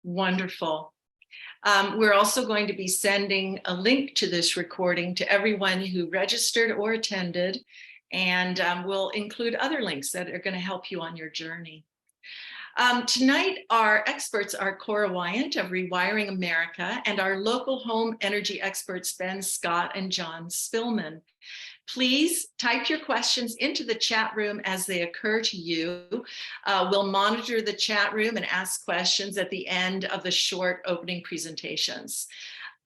Wonderful. We're also going to be sending a link to this recording to everyone who registered or attended, and we'll include other links that are going to help you on your journey. Tonight, our experts are Cora Wyent of Rewiring America and our local home energy experts, Ben Scott and Jon Spillman. Please type your questions into the chat room as they occur to you. We'll monitor the chat room and ask questions at the end of the short opening presentations.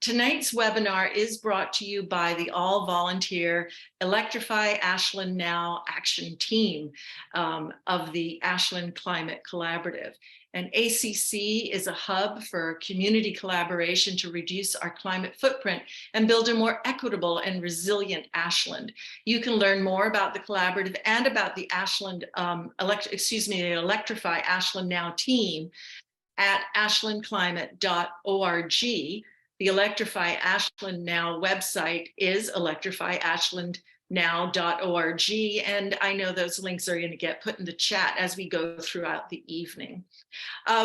Tonight's webinar is brought to you by the all-volunteer Electrify Ashland Now Action Team of the Ashland Climate Collaborative. And ACC is a hub for community collaboration to reduce our climate footprint and build a more equitable and resilient Ashland. You can learn more about the collaborative and about the the Electrify Ashland Now team at ashlandclimate.org. The Electrify Ashland Now website is electrifyashlandnow.org, and I know those links are going to get put in the chat as we go throughout the evening.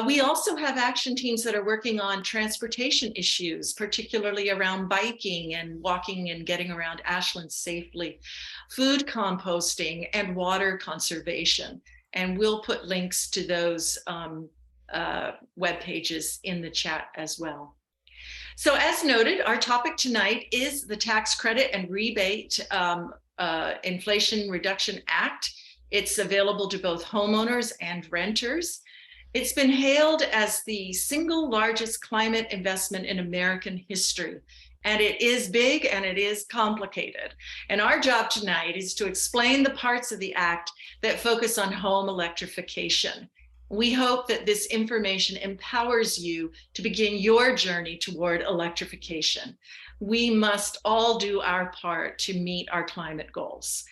We also have action teams that are working on transportation issues, particularly around biking and walking and getting around Ashland safely, food composting, and water conservation. And we'll put links to those web pages in the chat as well. So as noted, our topic tonight is the Tax Credit and Rebate Inflation Reduction Act. It's available to both homeowners and renters. It's been hailed as the single largest climate investment in American history. And it is big and it is complicated. And our job tonight is to explain the parts of the act that focus on home electrification. We hope that this information empowers you to begin your journey toward electrification. We must all do our part to meet our climate goals.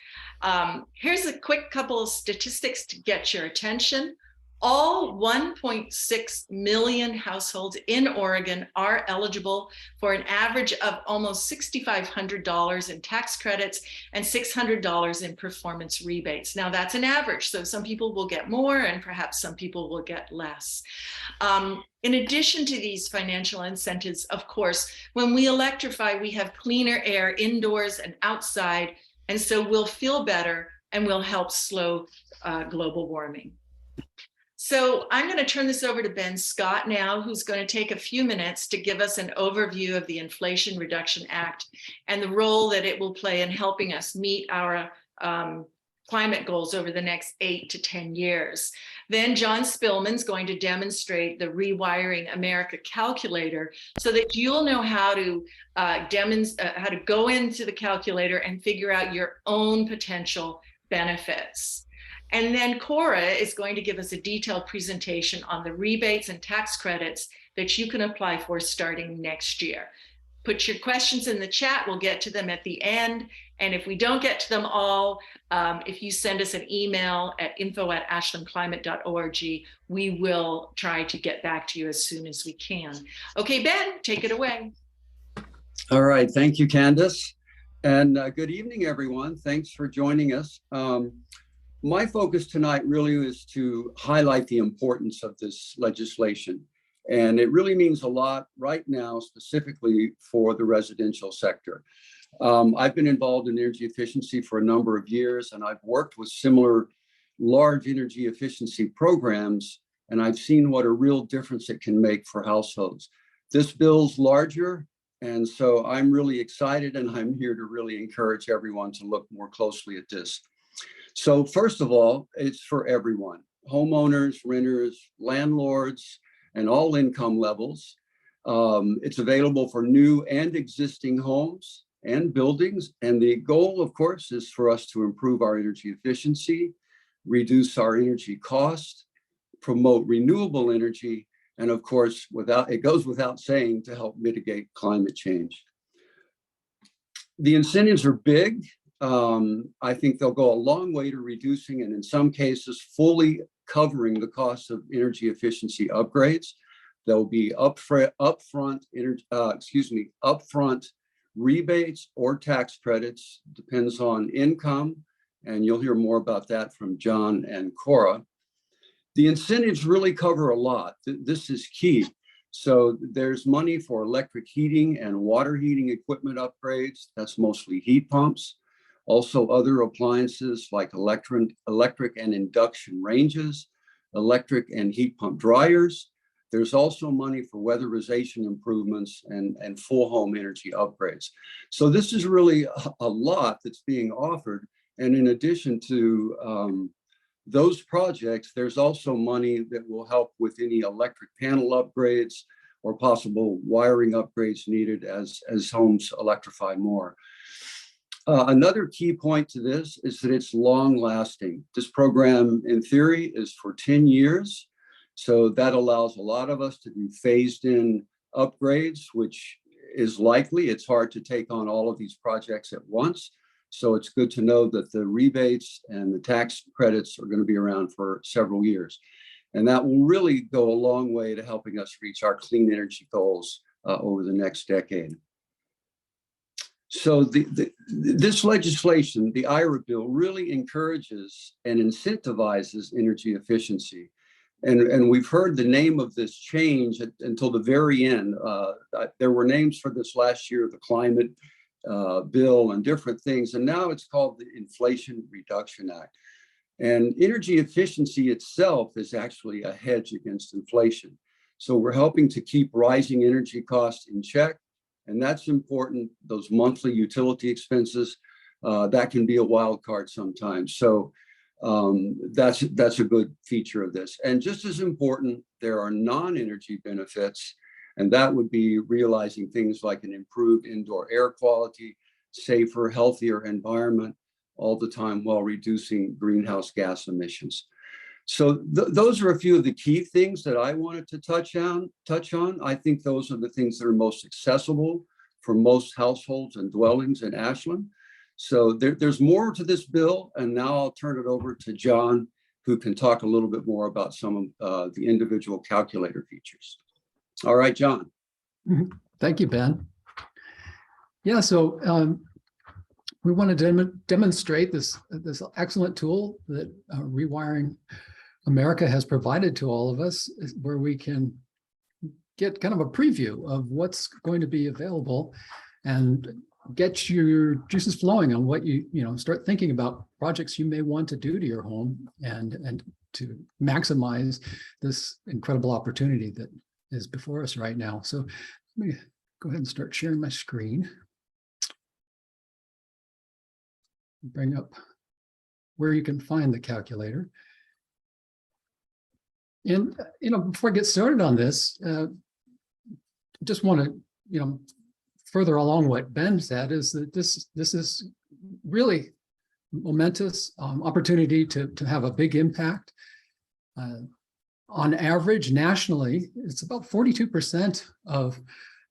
Here's a quick couple of statistics to get your attention. All 1.6 million households in Oregon are eligible for an average of almost $6,500 in tax credits and $600 in performance rebates. Now that's an average, so some people will get more and perhaps some people will get less. In addition to these financial incentives, of course, when we electrify, we have cleaner air indoors and outside, and so we'll feel better and we'll help slow global warming. So I'm going to turn this over to Ben Scott now, who's going to take a few minutes to give us an overview of the Inflation Reduction Act and the role that it will play in helping us meet our climate goals over the next 8 to 10 years. Then Jon Spillman's going to demonstrate the Rewiring America calculator so that you'll know how to go into the calculator and figure out your own potential benefits. And then Cora is going to give us a detailed presentation on the rebates and tax credits that you can apply for starting next year. Put your questions in the chat, we'll get to them at the end. And if we don't get to them all, if you send us an email at info@ashlandclimate.org, we will try to get back to you as soon as we can. Okay, Ben, take it away. All right, thank you, Candace. And good evening, everyone. Thanks for joining us. My focus tonight really is to highlight the importance of this legislation. And it really means a lot right now, specifically for the residential sector. I've been involved in energy efficiency for a number of years, and I've worked with similar large energy efficiency programs, and I've seen what a real difference it can make for households. This bill's larger, and so I'm really excited, and I'm here to really encourage everyone to look more closely at this. So first of all, it's for everyone, homeowners, renters, landlords, and all income levels. It's available for new and existing homes and buildings. And the goal, of course, is for us to improve our energy efficiency, reduce our energy cost, promote renewable energy, and of course, it goes without saying, to help mitigate climate change. The incentives are big. I think they'll go a long way to reducing and in some cases fully covering the cost of energy efficiency upgrades. There'll be upfront rebates or tax credits, depends on income, and you'll hear more about that from Jon and Cora. The incentives really cover a lot. This is key. So there's money for electric heating and water heating equipment upgrades. That's mostly heat pumps. Also other appliances like electric and induction ranges, electric and heat pump dryers. There's also money for weatherization improvements and full home energy upgrades. So this is really a lot that's being offered. And in addition to those projects, there's also money that will help with any electric panel upgrades or possible wiring upgrades needed as homes electrify more. Another key point to this is that it's long lasting. This program in theory is for 10 years. So that allows a lot of us to do phased in upgrades, which is likely. It's hard to take on all of these projects at once. So it's good to know that the rebates and the tax credits are going to be around for several years. And that will really go a long way to helping us reach our clean energy goals over the next decade. So this legislation, the IRA bill, really encourages and incentivizes energy efficiency. And we've heard the name of this change until the very end. There were names for this last year, the climate bill and different things. And now it's called the Inflation Reduction Act. And energy efficiency itself is actually a hedge against inflation. So we're helping to keep rising energy costs in check. And that's important. Those monthly utility expenses, that can be a wild card sometimes. So that's a good feature of this. And just as important, there are non-energy benefits, and that would be realizing things like an improved indoor air quality, safer, healthier environment all the time while reducing greenhouse gas emissions. So those are a few of the key things that I wanted to touch on. I think those are the things that are most accessible for most households and dwellings in Ashland. So there's more to this bill, and now I'll turn it over to Jon, who can talk a little bit more about some of the individual calculator features. All right, Jon. Thank you, Ben. Yeah, so we want to demonstrate this excellent tool that Rewiring America has provided to all of us, where we can get kind of a preview of what's going to be available and get your juices flowing on what you start thinking about projects you may want to do to your home and to maximize this incredible opportunity that is before us right now. So let me go ahead and start sharing my screen. Bring up where you can find the calculator. And, before I get started on this, just want to, further along what Ben said, is that this is really momentous opportunity to have a big impact. On average, nationally, it's about 42% of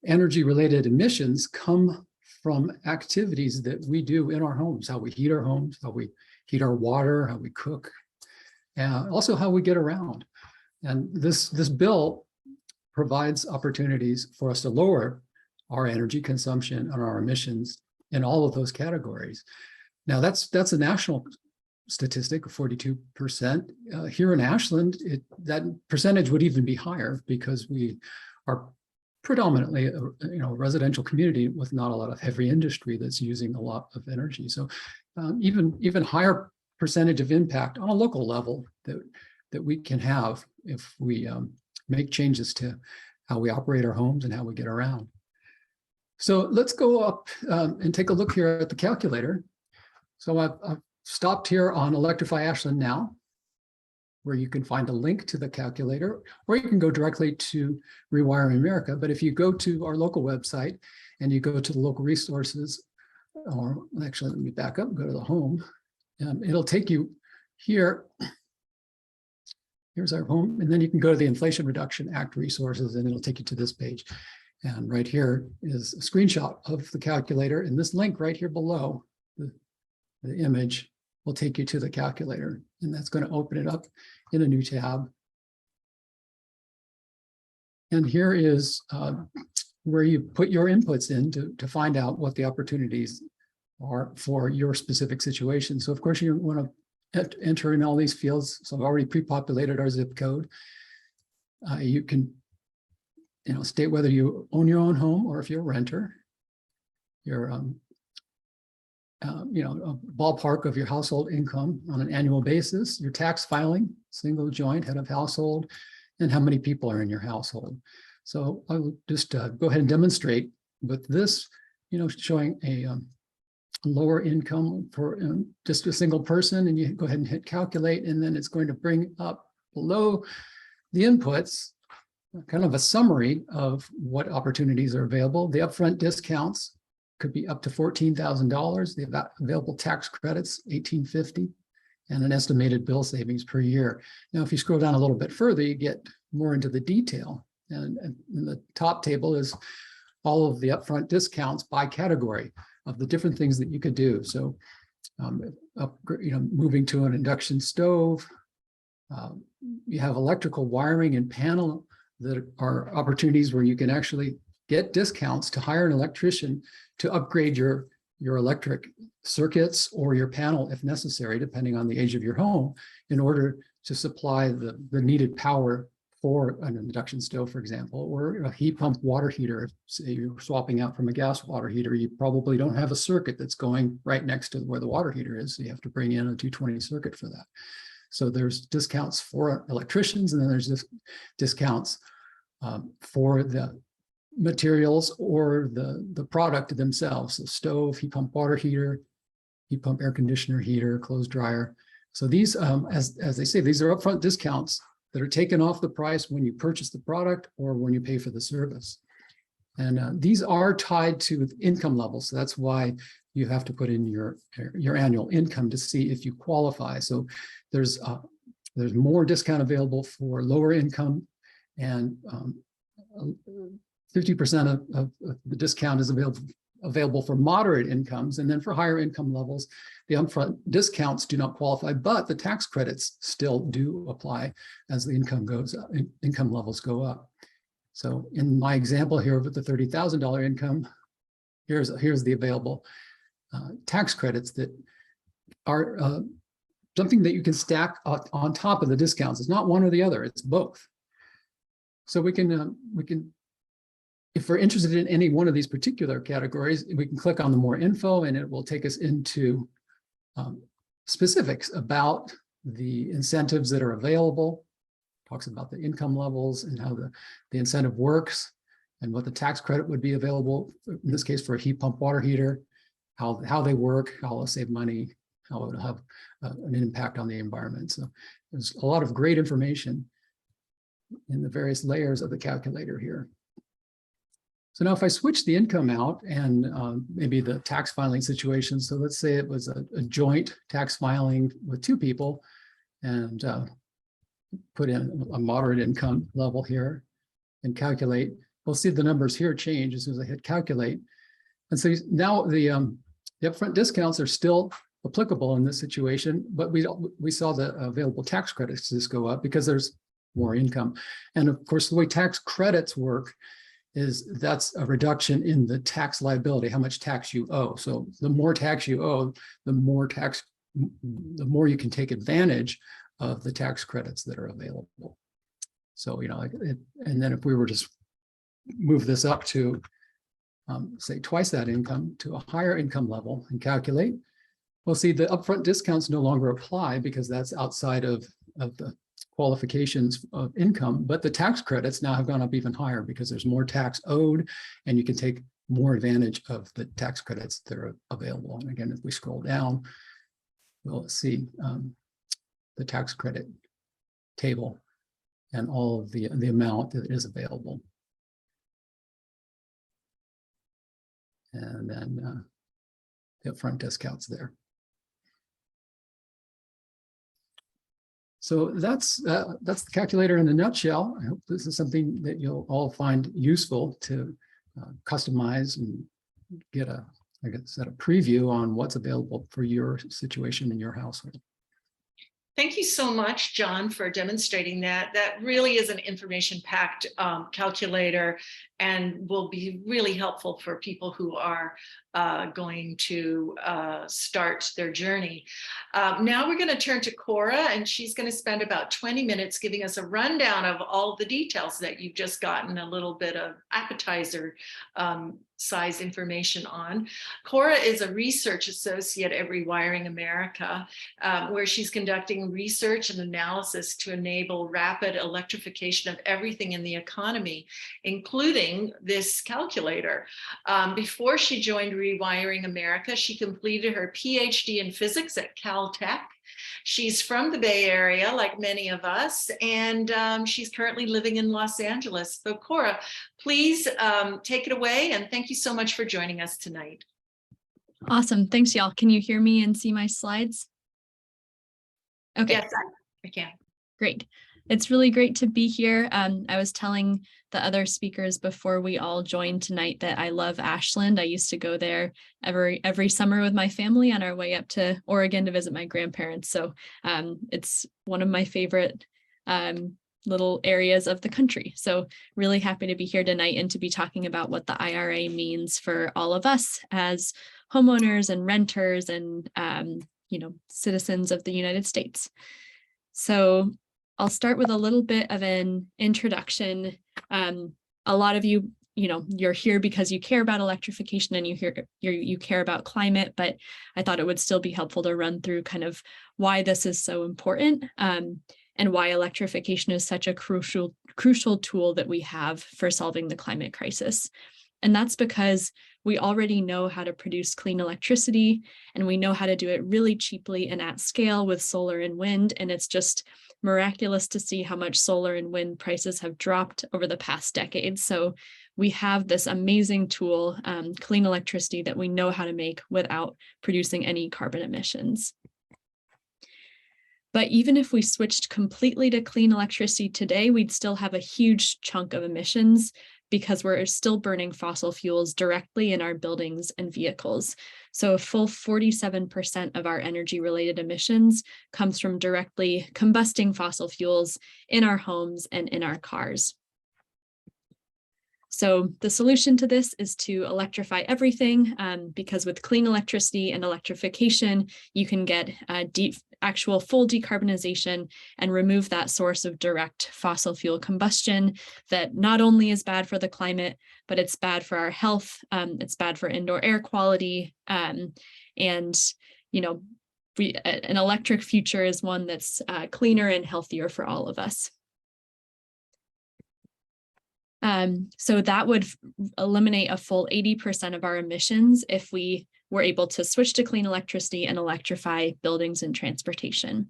energy-related emissions come from activities that we do in our homes, how we heat our homes, how we heat our water, how we cook, and also how we get around. And this bill provides opportunities for us to lower our energy consumption and our emissions in all of those categories. Now, that's a national statistic of 42%. Here in Ashland, that percentage would even be higher because we are predominantly a residential community with not a lot of heavy industry that's using a lot of energy. So even higher percentage of impact on a local level that we can have if we make changes to how we operate our homes and how we get around. So let's go up and take a look here at the calculator. So I've stopped here on Electrify Ashland Now, where you can find a link to the calculator, or you can go directly to Rewiring America. But if you go to our local website and you go to the local resources, or actually, let me back up and go to the home, it'll take you here. Here's our home, and then you can go to the Inflation Reduction Act resources, and it'll take you to this page. And right here is a screenshot of the calculator, and this link right here below the image will take you to the calculator, and that's going to open it up in a new tab. And here is where you put your inputs in to find out what the opportunities are for your specific situation. So of course you want to enter in all these fields. So I've already pre-populated our zip code. You can state whether you own your own home or if you're a renter, your a ballpark of your household income on an annual basis, your tax filing, single, joint, head of household, and how many people are in your household. So I will just go ahead and demonstrate with this, showing a lower income for just a single person, and you go ahead and hit calculate, and then it's going to bring up below the inputs kind of a summary of what opportunities are available. The upfront discounts could be up to $14,000. The available tax credits, $1,850, and an estimated bill savings per year. Now, if you scroll down a little bit further, you get more into the detail. And in the top table is all of the upfront discounts by category of the different things that you could do. So, moving to an induction stove, you have electrical wiring and panel that are opportunities where you can actually get discounts to hire an electrician to upgrade your electric circuits or your panel if necessary, depending on the age of your home, in order to supply the needed power for an induction stove, for example, or a heat pump water heater. Say you're swapping out from a gas water heater, you probably don't have a circuit that's going right next to where the water heater is. So you have to bring in a 220 circuit for that. So there's discounts for electricians, and then there's discounts for the materials or the product themselves. So stove, heat pump water heater, heat pump air conditioner heater, clothes dryer. So these, as they say, these are upfront discounts that are taken off the price when you purchase the product or when you pay for the service. And these are tied to income levels. So that's why you have to put in your annual income to see if you qualify. So there's more discount available for lower income, and 50% of the discount is available for moderate incomes. And then for higher income levels, the upfront discounts do not qualify, but the tax credits still do apply as the income levels go up. So in my example here with the $30,000 income, here's the available tax credits that are something that you can stack on top of the discounts. It's not one or the other, it's both. So we can, if we're interested in any one of these particular categories, we can click on the more info, and it will take us into specifics about the incentives that are available. Talks about the income levels and how the incentive works, and what the tax credit would be available, in this case for a heat pump water heater, how they work, how they'll save money, how it will have an impact on the environment. So there's a lot of great information in the various layers of the calculator here. So now if I switch the income out and maybe the tax filing situation, so let's say it was a joint tax filing with two people, and put in a moderate income level here and calculate, we'll see the numbers here change as soon as I hit calculate. And so now the upfront discounts are still applicable in this situation, but we saw the available tax credits just go up because there's more income. And of course, the way tax credits work is that's a reduction in the tax liability, how much tax you owe. So the more tax you owe, the more you can take advantage of the tax credits that are available. So, and then if we were to move this up to, say, twice that income to a higher income level and calculate, we'll see the upfront discounts no longer apply because that's outside of the qualifications of income, but the tax credits now have gone up even higher because there's more tax owed, and you can take more advantage of the tax credits that are available. And again, if we scroll down, we'll see the tax credit table and all of the amount that is available. And then the upfront discounts there. So that's the calculator in a nutshell. I hope this is something that you'll all find useful to customize and get a preview on what's available for your situation in your household. Thank you so much, John, for demonstrating that. That really is an information-packed calculator and will be really helpful for people who are going to start their journey. Now we're going to turn to Cora, and she's going to spend about 20 minutes giving us a rundown of all the details that you've just gotten a little bit of appetizer size information on. Cora is a research associate at Rewiring America, where she's conducting research and analysis to enable rapid electrification of everything in the economy, including this calculator. Before she joined Rewiring America, she completed her PhD in physics at Caltech. She's from the Bay Area, like many of us, and she's currently living in Los Angeles. So Cora, please take it away, and thank you so much for joining us tonight. Awesome. Thanks, y'all. Can you hear me and see my slides? Okay. Yes, I can. Great. It's really great to be here. I was telling the other speakers before we all joined tonight that I love Ashland. I used to go there every summer with my family on our way up to Oregon to visit my grandparents. So it's one of my favorite little areas of the country. So really happy to be here tonight and to be talking about what the IRA means for all of us as homeowners and renters and citizens of the United States. So I'll start with a little bit of an introduction. A lot of you, you're here because you care about electrification and you care about climate, but I thought it would still be helpful to run through kind of why this is so important and why electrification is such a crucial tool that we have for solving the climate crisis. And that's because we already know how to produce clean electricity, and we know how to do it really cheaply and at scale with solar and wind. And it's just miraculous to see how much solar and wind prices have dropped over the past decade. So we have this amazing tool, clean electricity, that we know how to make without producing any carbon emissions. But even if we switched completely to clean electricity today, we'd still have a huge chunk of emissions because we're still burning fossil fuels directly in our buildings and vehicles. So a full 47% of our energy-related emissions comes from directly combusting fossil fuels in our homes and in our cars. So the solution to this is to electrify everything, because with clean electricity and electrification, you can get actual full decarbonization and remove that source of direct fossil fuel combustion that not only is bad for the climate, but it's bad for our health, it's bad for indoor air quality, and an electric future is one that's cleaner and healthier for all of us. So that would eliminate a full 80% of our emissions if we were able to switch to clean electricity and electrify buildings and transportation.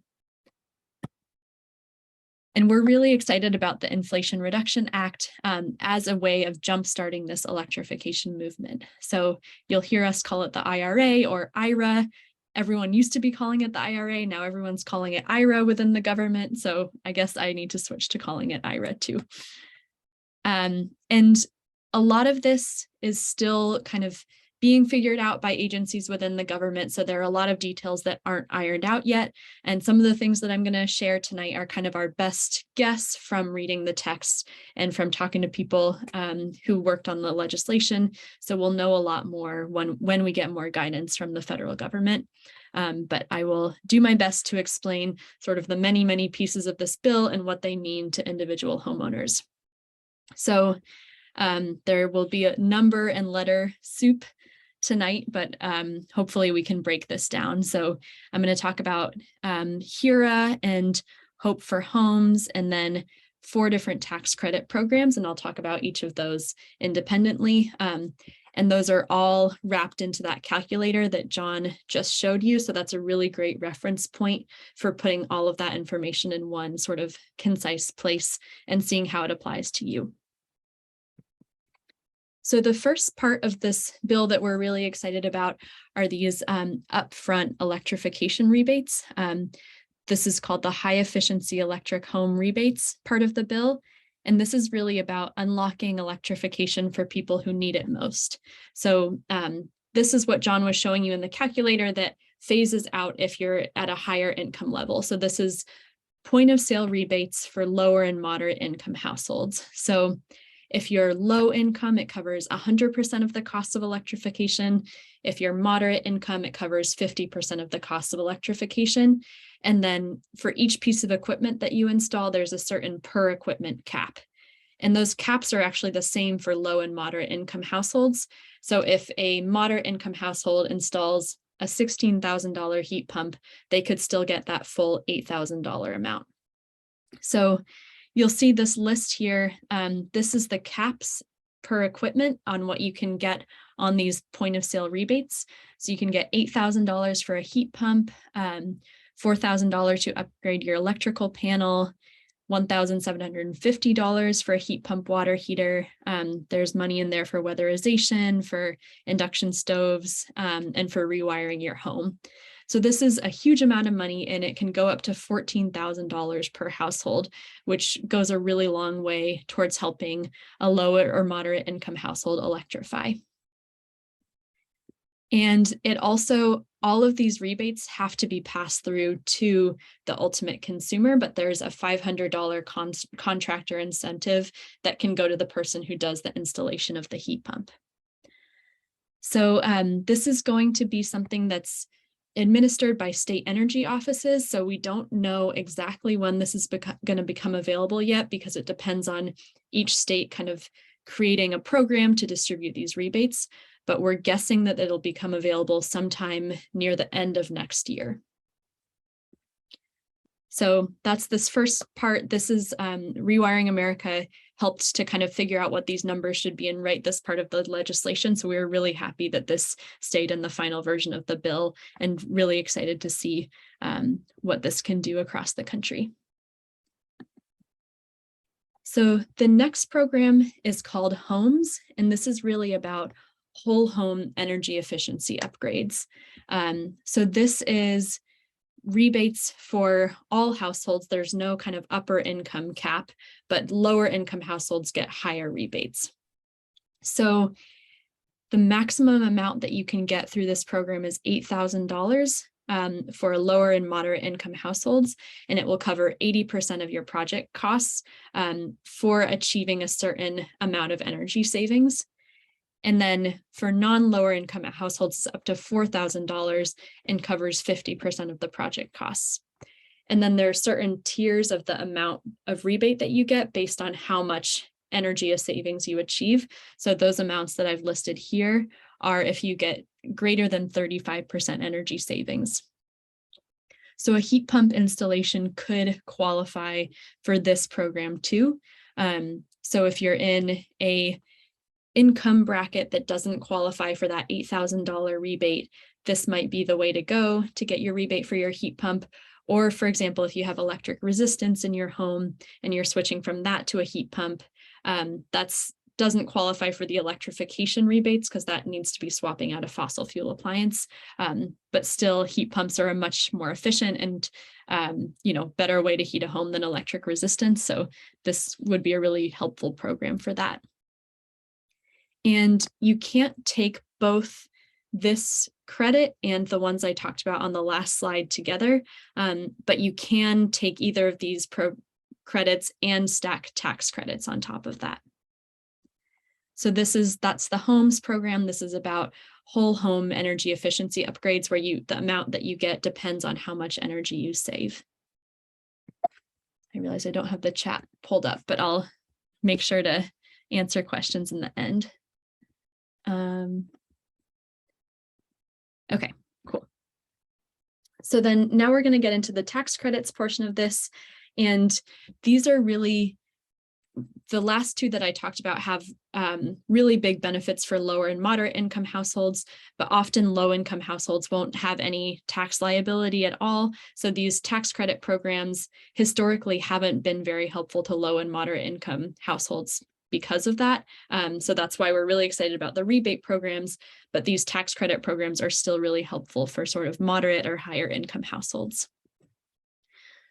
And we're really excited about the Inflation Reduction Act as a way of jumpstarting this electrification movement. So you'll hear us call it the IRA or IRA. Everyone used to be calling it the IRA. Now everyone's calling it IRA within the government. So I guess I need to switch to calling it IRA too. And a lot of this is still kind of being figured out by agencies within the government. So there are a lot of details that aren't ironed out yet. And some of the things that I'm going to share tonight are kind of our best guess from reading the text and from talking to people who worked on the legislation. So we'll know a lot more when we get more guidance from the federal government. But I will do my best to explain sort of the many, many pieces of this bill and what they mean to individual homeowners. So there will be a number and letter soup tonight, but hopefully we can break this down. So I'm going to talk about HEEHRA and Hope for Homes, and then 4 different tax credit programs, and I'll talk about each of those independently. And those are all wrapped into that calculator that John just showed you. So that's a really great reference point for putting all of that information in one sort of concise place and seeing how it applies to you. So the first part of this bill that we're really excited about are these upfront electrification rebates. This is called the High Efficiency Electric Home Rebates part of the bill. And this is really about unlocking electrification for people who need it most. So this is what John was showing you in the calculator, that phases out if you're at a higher income level. So this is point of sale rebates for lower and moderate income households. So if you're low income, it covers 100% of the cost of electrification. If you're moderate income, it covers 50% of the cost of electrification. And then for each piece of equipment that you install, there's a certain per equipment cap. And those caps are actually the same for low and moderate income households. So if a moderate income household installs a $16,000 heat pump, they could still get that full $8,000 amount. So you'll see this list here. This is the caps per equipment on what you can get on these point of sale rebates. So you can get $8,000 for a heat pump, $4,000 to upgrade your electrical panel, $1,750 for a heat pump water heater. There's money in there for weatherization, for induction stoves, and for rewiring your home. So this is a huge amount of money, and it can go up to $14,000 per household, which goes a really long way towards helping a lower or moderate income household electrify. And it also, all of these rebates have to be passed through to the ultimate consumer, but there's a $500 contractor incentive that can go to the person who does the installation of the heat pump. So this is going to be something that's administered by state energy offices. So we don't know exactly when this is going to become available yet, because it depends on each state kind of creating a program to distribute these rebates. But we're guessing that it'll become available sometime near the end of next year. So that's this first part. This is Rewiring America helped to kind of figure out what these numbers should be and write this part of the legislation. So we were really happy that this stayed in the final version of the bill, and really excited to see what this can do across the country. So the next program is called HOMES, and this is really about whole home energy efficiency upgrades. So this is rebates for all households. There's no kind of upper income cap, but lower income households get higher rebates. So the maximum amount that you can get through this program is $8,000 for lower and moderate income households, and it will cover 80% of your project costs for achieving a certain amount of energy savings. And then for non-lower income households, it's up to $4,000 and covers 50% of the project costs. And then there are certain tiers of the amount of rebate that you get based on how much energy savings you achieve. So those amounts that I've listed here are if you get greater than 35% energy savings. So a heat pump installation could qualify for this program too. So if you're in a income bracket that doesn't qualify for that $8,000 rebate, this might be the way to go to get your rebate for your heat pump. Or for example, if you have electric resistance in your home and you're switching from that to a heat pump, that's doesn't qualify for the electrification rebates because that needs to be swapping out a fossil fuel appliance. But still, heat pumps are a much more efficient and better way to heat a home than electric resistance. So this would be a really helpful program for that. And you can't take both this credit and the ones I talked about on the last slide together, but you can take either of these credits and stack tax credits on top of that. So that's the HOMES program. This is about whole home energy efficiency upgrades where the amount that you get depends on how much energy you save. I realize I don't have the chat pulled up, but I'll make sure to answer questions in the end. Okay, cool. So then now we're going to get into the tax credits portion of this. And these are really, the last two that I talked about have really big benefits for lower and moderate income households, but often low income households won't have any tax liability at all. So these tax credit programs historically haven't been very helpful to low and moderate income households because of that. So that's why we're really excited about the rebate programs, but these tax credit programs are still really helpful for sort of moderate or higher income households.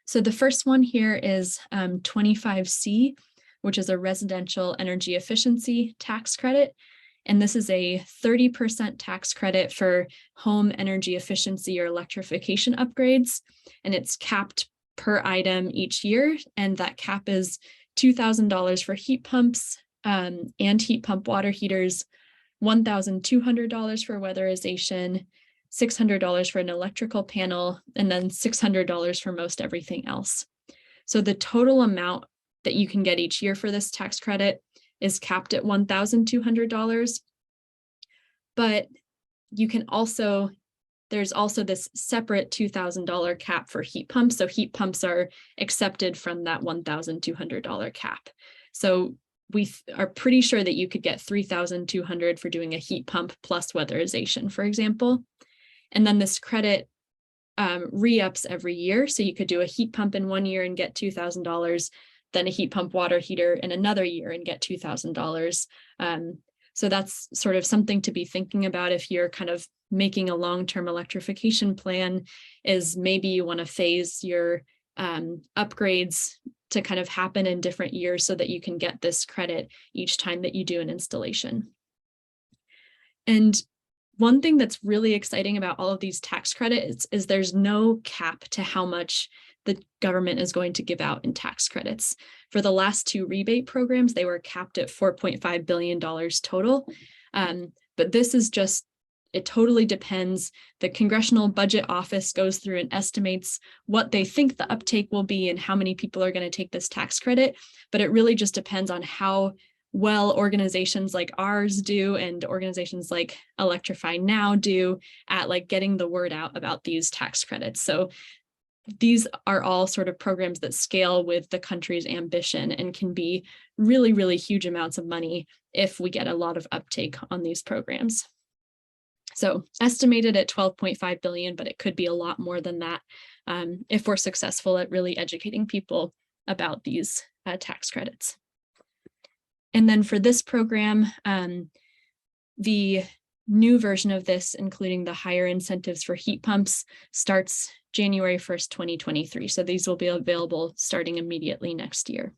So the first one here is 25C, which is a residential energy efficiency tax credit. And this is a 30% tax credit for home energy efficiency or electrification upgrades. And it's capped per item each year. And that cap is $2,000 for heat pumps and heat pump water heaters, $1,200 for weatherization, $600 for an electrical panel, and then $600 for most everything else. So the total amount that you can get each year for this tax credit is capped at $1,200. But you can also, there's also this separate $2,000 cap for heat pumps. So heat pumps are accepted from that $1,200 cap. So we are pretty sure that you could get $3,200 for doing a heat pump plus weatherization, for example. And then this credit re-ups every year. So you could do a heat pump in one year and get $2,000, then a heat pump water heater in another year and get $2,000. So that's sort of something to be thinking about if you're kind of making a long-term electrification plan, is maybe you want to phase your upgrades to kind of happen in different years so that you can get this credit each time that you do an installation. And one thing that's really exciting about all of these tax credits is there's no cap to how much the government is going to give out in tax credits. For the last two rebate programs, they were capped at $4.5 billion total. But this is just, it totally depends. The Congressional Budget Office goes through and estimates what they think the uptake will be and how many people are going to take this tax credit. But it really just depends on how well organizations like ours do and organizations like Electrify Now do at like getting the word out about these tax credits. So these are all sort of programs that scale with the country's ambition and can be really, really huge amounts of money if we get a lot of uptake on these programs. So estimated at 12.5 billion, but it could be a lot more than that if we're successful at really educating people about these tax credits. And then for this program, the new version of this, including the higher incentives for heat pumps, starts January 1st, 2023. So these will be available starting immediately next year.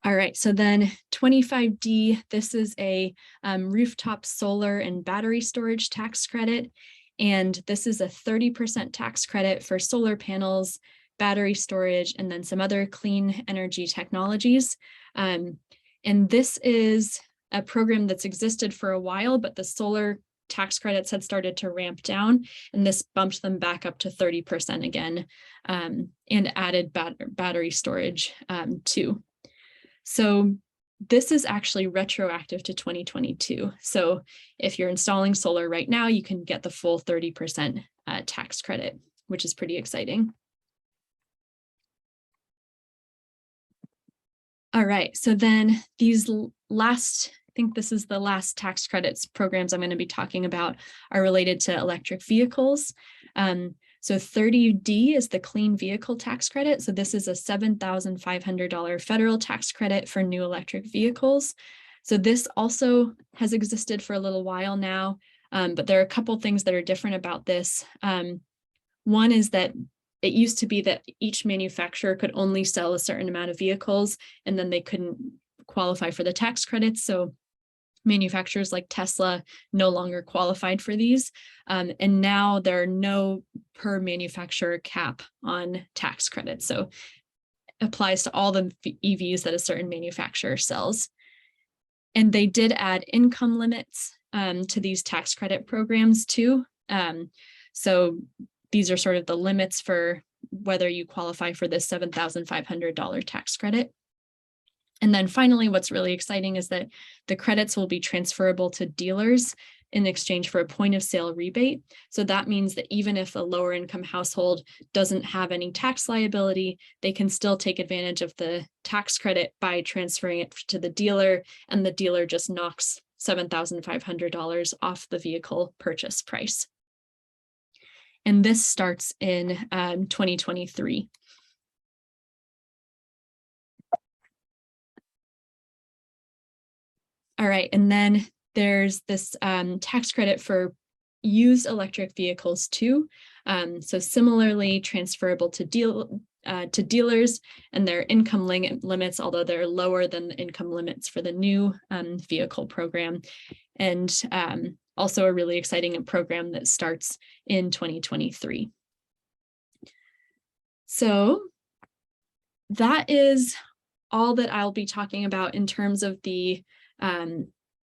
All right, so then 25D, this is a rooftop solar and battery storage tax credit. And this is a 30% tax credit for solar panels, battery storage, and then some other clean energy technologies. And this is a program that's existed for a while, but the solar tax credits had started to ramp down, and this bumped them back up to 30% again, and added battery storage too. So this is actually retroactive to 2022. So if you're installing solar right now, you can get the full 30% tax credit, which is pretty exciting. All right, so then these last, I think this is the last tax credits programs I'm going to be talking about, are related to electric vehicles. So 30D is the clean vehicle tax credit. So this is a $7,500 federal tax credit for new electric vehicles. So this also has existed for a little while now, but there are a couple things that are different about this. One is that it used to be that each manufacturer could only sell a certain amount of vehicles, and then they couldn't qualify for the tax credits. So manufacturers like Tesla no longer qualified for these. And now there are no per manufacturer cap on tax credits. So it applies to all the EVs that a certain manufacturer sells. And they did add income limits to these tax credit programs too. So these are sort of the limits for whether you qualify for this $7,500 tax credit. And then finally, what's really exciting is that the credits will be transferable to dealers in exchange for a point of sale rebate. So that means that even if a lower income household doesn't have any tax liability, they can still take advantage of the tax credit by transferring it to the dealer, and the dealer just knocks $7,500 off the vehicle purchase price. And this starts in 2023. All right, and then there's this tax credit for used electric vehicles too. So similarly transferable to to dealers and their income limits, although they're lower than the income limits for the new vehicle program. And also a really exciting program that starts in 2023. So that is all that I'll be talking about in terms of the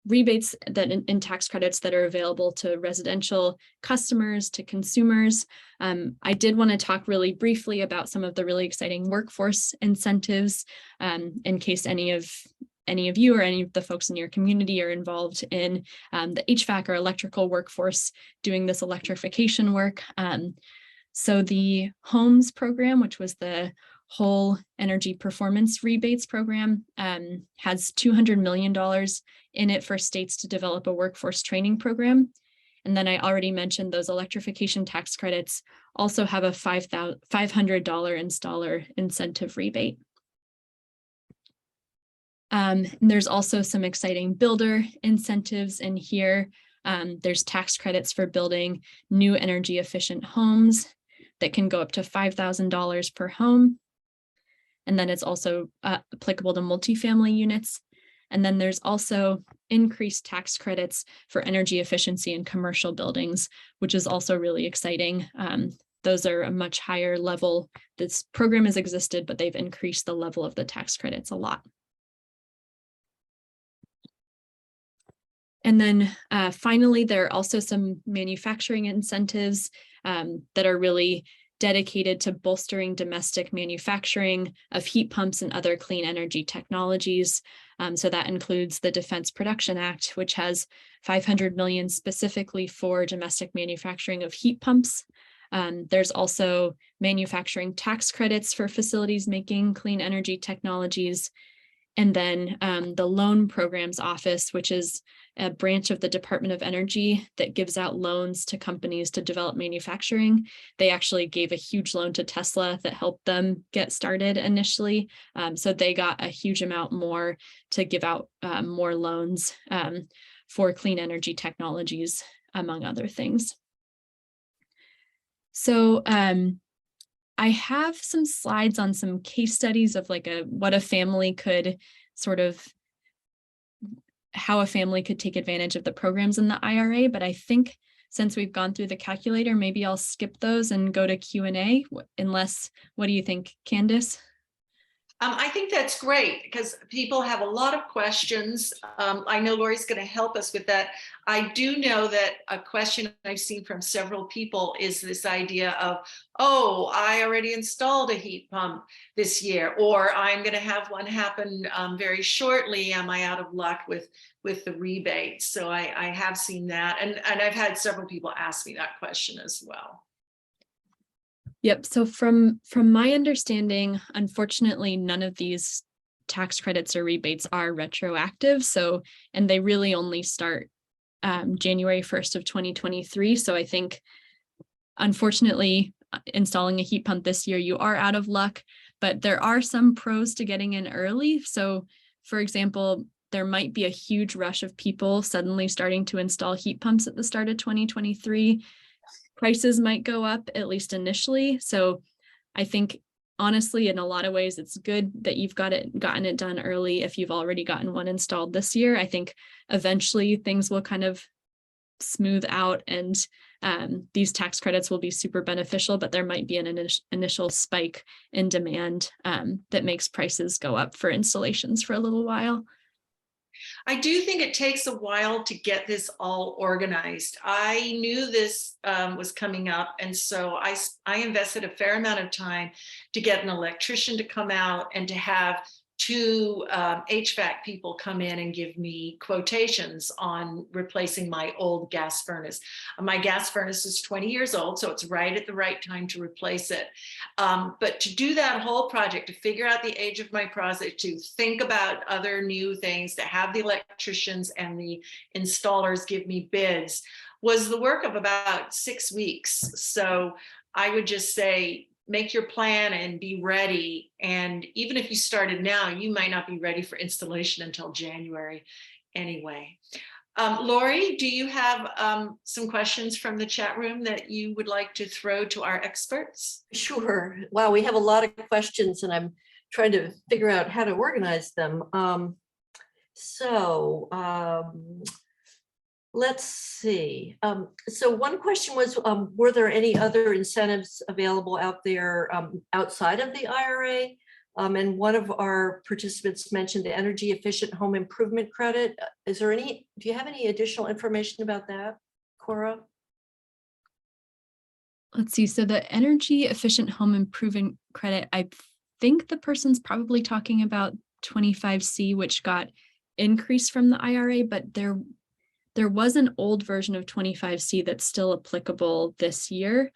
rebates that in tax credits that are available to residential customers, to consumers. I did want to talk really briefly about some of the really exciting workforce incentives in case any of you or any of the folks in your community are involved in the HVAC or electrical workforce doing this electrification work. So the HOMES program, which was the whole energy performance rebates program, has $200 million in it for states to develop a workforce training program. And then I already mentioned those electrification tax credits also have a $500 installer incentive rebate. And there's also some exciting builder incentives in here. There's tax credits for building new energy efficient homes that can go up to $5,000 per home. And then it's also applicable to multifamily units. And then there's also increased tax credits for energy efficiency in commercial buildings, which is also really exciting. Those are a much higher level. This program has existed, but they've increased the level of the tax credits a lot. And then finally, there are also some manufacturing incentives that are really dedicated to bolstering domestic manufacturing of heat pumps and other clean energy technologies. So that includes the Defense Production Act, which has $500 million specifically for domestic manufacturing of heat pumps. There's also manufacturing tax credits for facilities making clean energy technologies. And then the Loan Programs Office, which is a branch of the Department of Energy that gives out loans to companies to develop manufacturing. They actually gave a huge loan to Tesla that helped them get started initially. So they got a huge amount more to give out more loans for clean energy technologies, among other things. So I have some slides on some case studies of like what a family could sort of, how a family could take advantage of the programs in the IRA, but I think since we've gone through the calculator, maybe I'll skip those and go to Q&A, unless, what do you think, Candace? I think that's great because people have a lot of questions. I know Lori's going to help us with that. I do know that a question I've seen from several people is this idea of, oh, I already installed a heat pump this year, or I'm going to have one happen very shortly. Am I out of luck with the rebate? So I have seen that. And I've had several people ask me that question as well. Yep. So from my understanding, unfortunately, none of these tax credits or rebates are retroactive. So, and they really only start January 1st of 2023. So I think, unfortunately, installing a heat pump this year, you are out of luck, but there are some pros to getting in early. So for example, there might be a huge rush of people suddenly starting to install heat pumps at the start of 2023. Prices might go up, at least initially. So I think, honestly, in a lot of ways, it's good that you've gotten it done early if you've already gotten one installed this year. I think eventually things will kind of smooth out and these tax credits will be super beneficial, but there might be an initial spike in demand that makes prices go up for installations for a little while. I do think it takes a while to get this all organized. I knew this was coming up, and so I invested a fair amount of time to get an electrician to come out and to have two HVAC people come in and give me quotations on replacing my old gas furnace. My gas furnace is 20 years old, so it's right at the right time to replace it. But to do that whole project, to figure out the age of my project, to think about other new things, to have the electricians and the installers give me bids, was the work of about 6 weeks. So I would just say, make your plan and be ready. And even if you started now, you might not be ready for installation until January anyway. Lori, do you have some questions from the chat room that you would like to throw to our experts? Sure. Wow, we have a lot of questions and I'm trying to figure out how to organize them. Let's see. So one question was, were there any other incentives available out there outside of the IRA? And one of our participants mentioned the energy efficient home improvement credit. Is there any, do you have any additional information about that, Cora? Let's see. So the energy efficient home improvement credit, I think the person's probably talking about 25C, which got increased from the IRA, but there was an old version of 25C that's still applicable this year.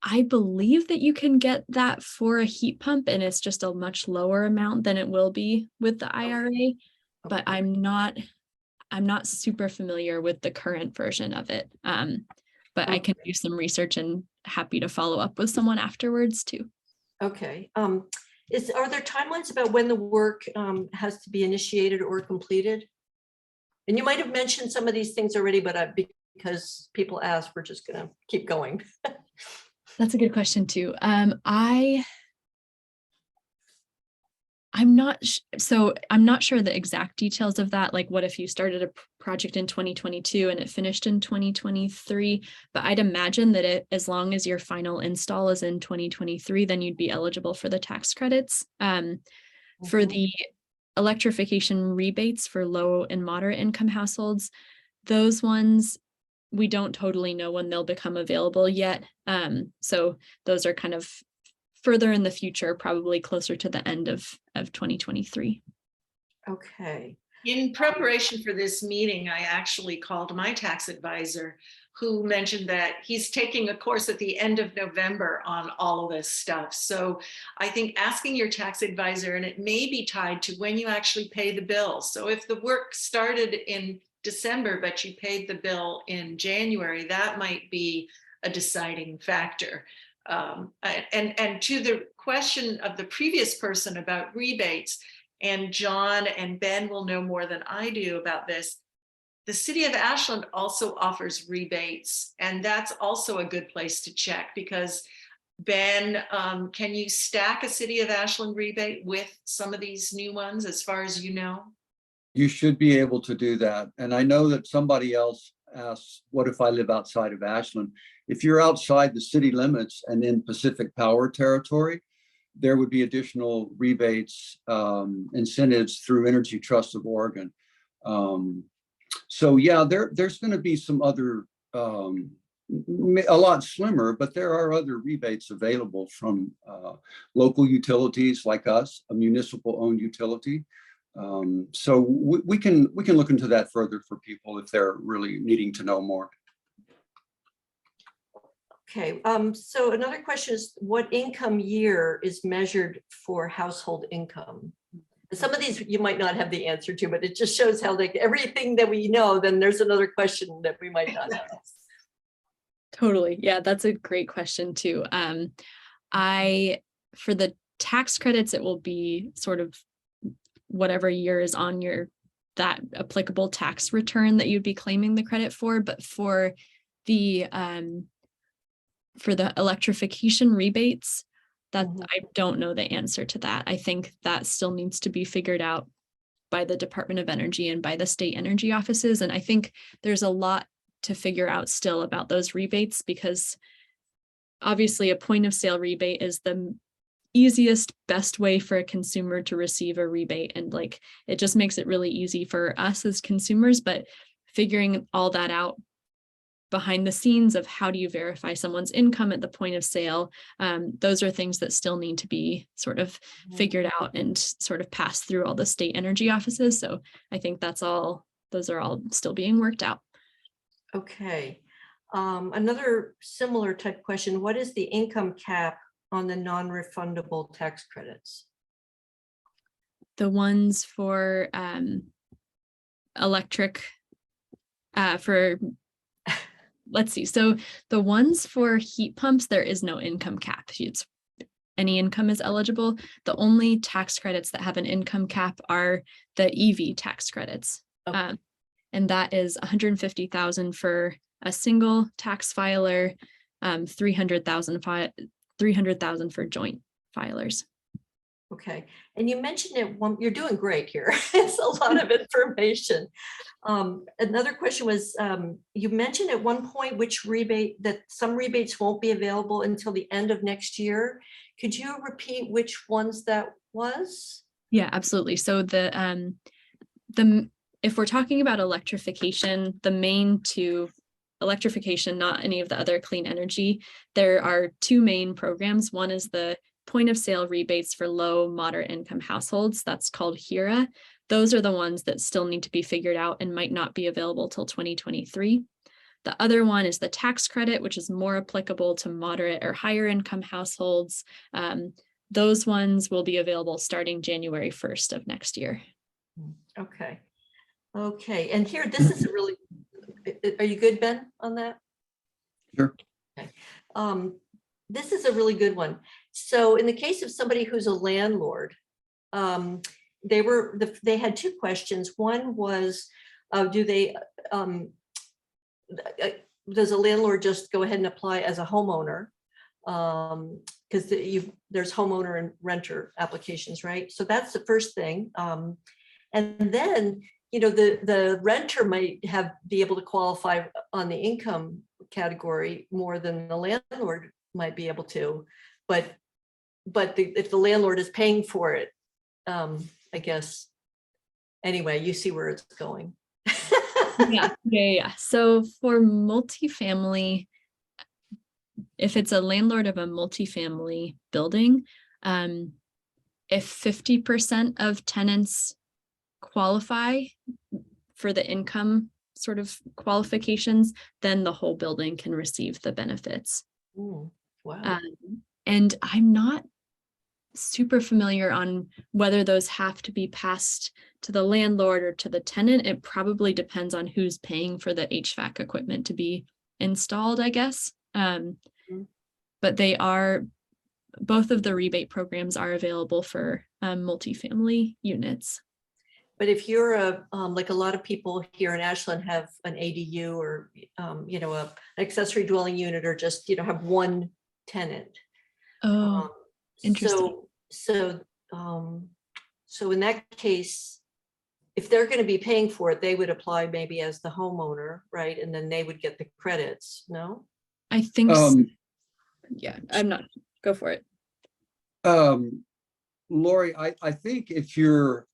I believe that you can get that for a heat pump, and it's just a much lower amount than it will be with the IRA, but I'm not super familiar with the current version of it. But I can do some research and happy to follow up with someone afterwards too. Okay. Are there timelines about when the work has to be initiated or completed? And you might have mentioned some of these things already, but because people asked, we're just going to keep going. That's a good question too. I'm not sure the exact details of that. Like, what if you started a project in 2022 and it finished in 2023? But I'd imagine that as long as your final install is in 2023, then you'd be eligible for the tax credits. For the electrification rebates for low and moderate income households, those ones, we don't totally know when they'll become available yet. So those are kind of further in the future, probably closer to the end of 2023. Okay. In preparation for this meeting, I actually called my tax advisor, who mentioned that he's taking a course at the end of November on all of this stuff. So I think asking your tax advisor, and it may be tied to when you actually pay the bill. So if the work started in December, but you paid the bill in January, that might be a deciding factor. And to the question of the previous person about rebates, and John and Ben will know more than I do about this, the city of Ashland also offers rebates, and that's also a good place to check, because Ben, can you stack a city of Ashland rebate with some of these new ones as far as you know? You should be able to do that. And I know that somebody else asked, what if I live outside of Ashland? If you're outside the city limits and in Pacific Power territory, there would be additional rebates, incentives through Energy Trust of Oregon. So yeah, there's going to be some other, a lot slimmer, but there are other rebates available from local utilities like us, a municipal owned utility. So we can look into that further for people if they're really needing to know more. Okay, so another question is, what income year is measured for household income? Some of these you might not have the answer to, but it just shows how, like, everything that we know, then there's another question that we might not know. Totally. Yeah, that's a great question too. For the tax credits, it will be sort of whatever year is on that applicable tax return that you'd be claiming the credit for. But for the electrification rebates, that I don't know the answer to that. I think that still needs to be figured out by the Department of Energy and by the state energy offices. And I think there's a lot to figure out still about those rebates, because obviously a point of sale rebate is the easiest, best way for a consumer to receive a rebate. And like, it just makes it really easy for us as consumers, but figuring all that out behind the scenes of how do you verify someone's income at the point of sale, those are things that still need to be sort of figured out and sort of passed through all the state energy offices. So I think those are all still being worked out. Okay. Another similar type question, what is the income cap on the non-refundable tax credits? The ones for electric, let's see. So the ones for heat pumps, there is no income cap. Any income is eligible. The only tax credits that have an income cap are the EV tax credits. Okay. and that is 150,000 for a single tax filer, 300,000 for joint filers. Okay, and you mentioned it, you're doing great here. It's a lot of information. Another question was, you mentioned at one point that some rebates won't be available until the end of next year. Could you repeat which ones that was? Yeah, absolutely. So if we're talking about electrification, the main two, electrification, not any of the other clean energy, there are two main programs. One is the point of sale rebates for low, moderate income households. That's called HEEHRA. Those are the ones that still need to be figured out and might not be available till 2023. The other one is the tax credit, which is more applicable to moderate or higher income households. Those ones will be available starting January 1st of next year. Okay. Okay. And here, this is a really, are you good, Ben, on that? Sure. Okay. This is a really good one. So in the case of somebody who's a landlord, they had two questions. One was, does a landlord just go ahead and apply as a homeowner? Because there's homeowner and renter applications, right? So that's the first thing. And then, the renter might be able to qualify on the income category more than the landlord might be able to, but if the landlord is paying for it, I guess, anyway, you see where it's going. Yeah. So for multifamily, if it's a landlord of a multifamily building, if 50% of tenants qualify for the income sort of qualifications, then the whole building can receive the benefits. Ooh, wow. And I'm not super familiar on whether those have to be passed to the landlord or to the tenant. It probably depends on who's paying for the HVAC equipment to be installed, I guess. But both of the rebate programs are available for multifamily units. But if you're like a lot of people here in Ashland have an ADU or, an accessory dwelling unit, or just, have one tenant. Oh, interesting. So in that case, if they're going to be paying for it, they would apply maybe as the homeowner, right? And then they would get the credits, no? I think so. Yeah, I'm not, go for it. Lori, I think if you're,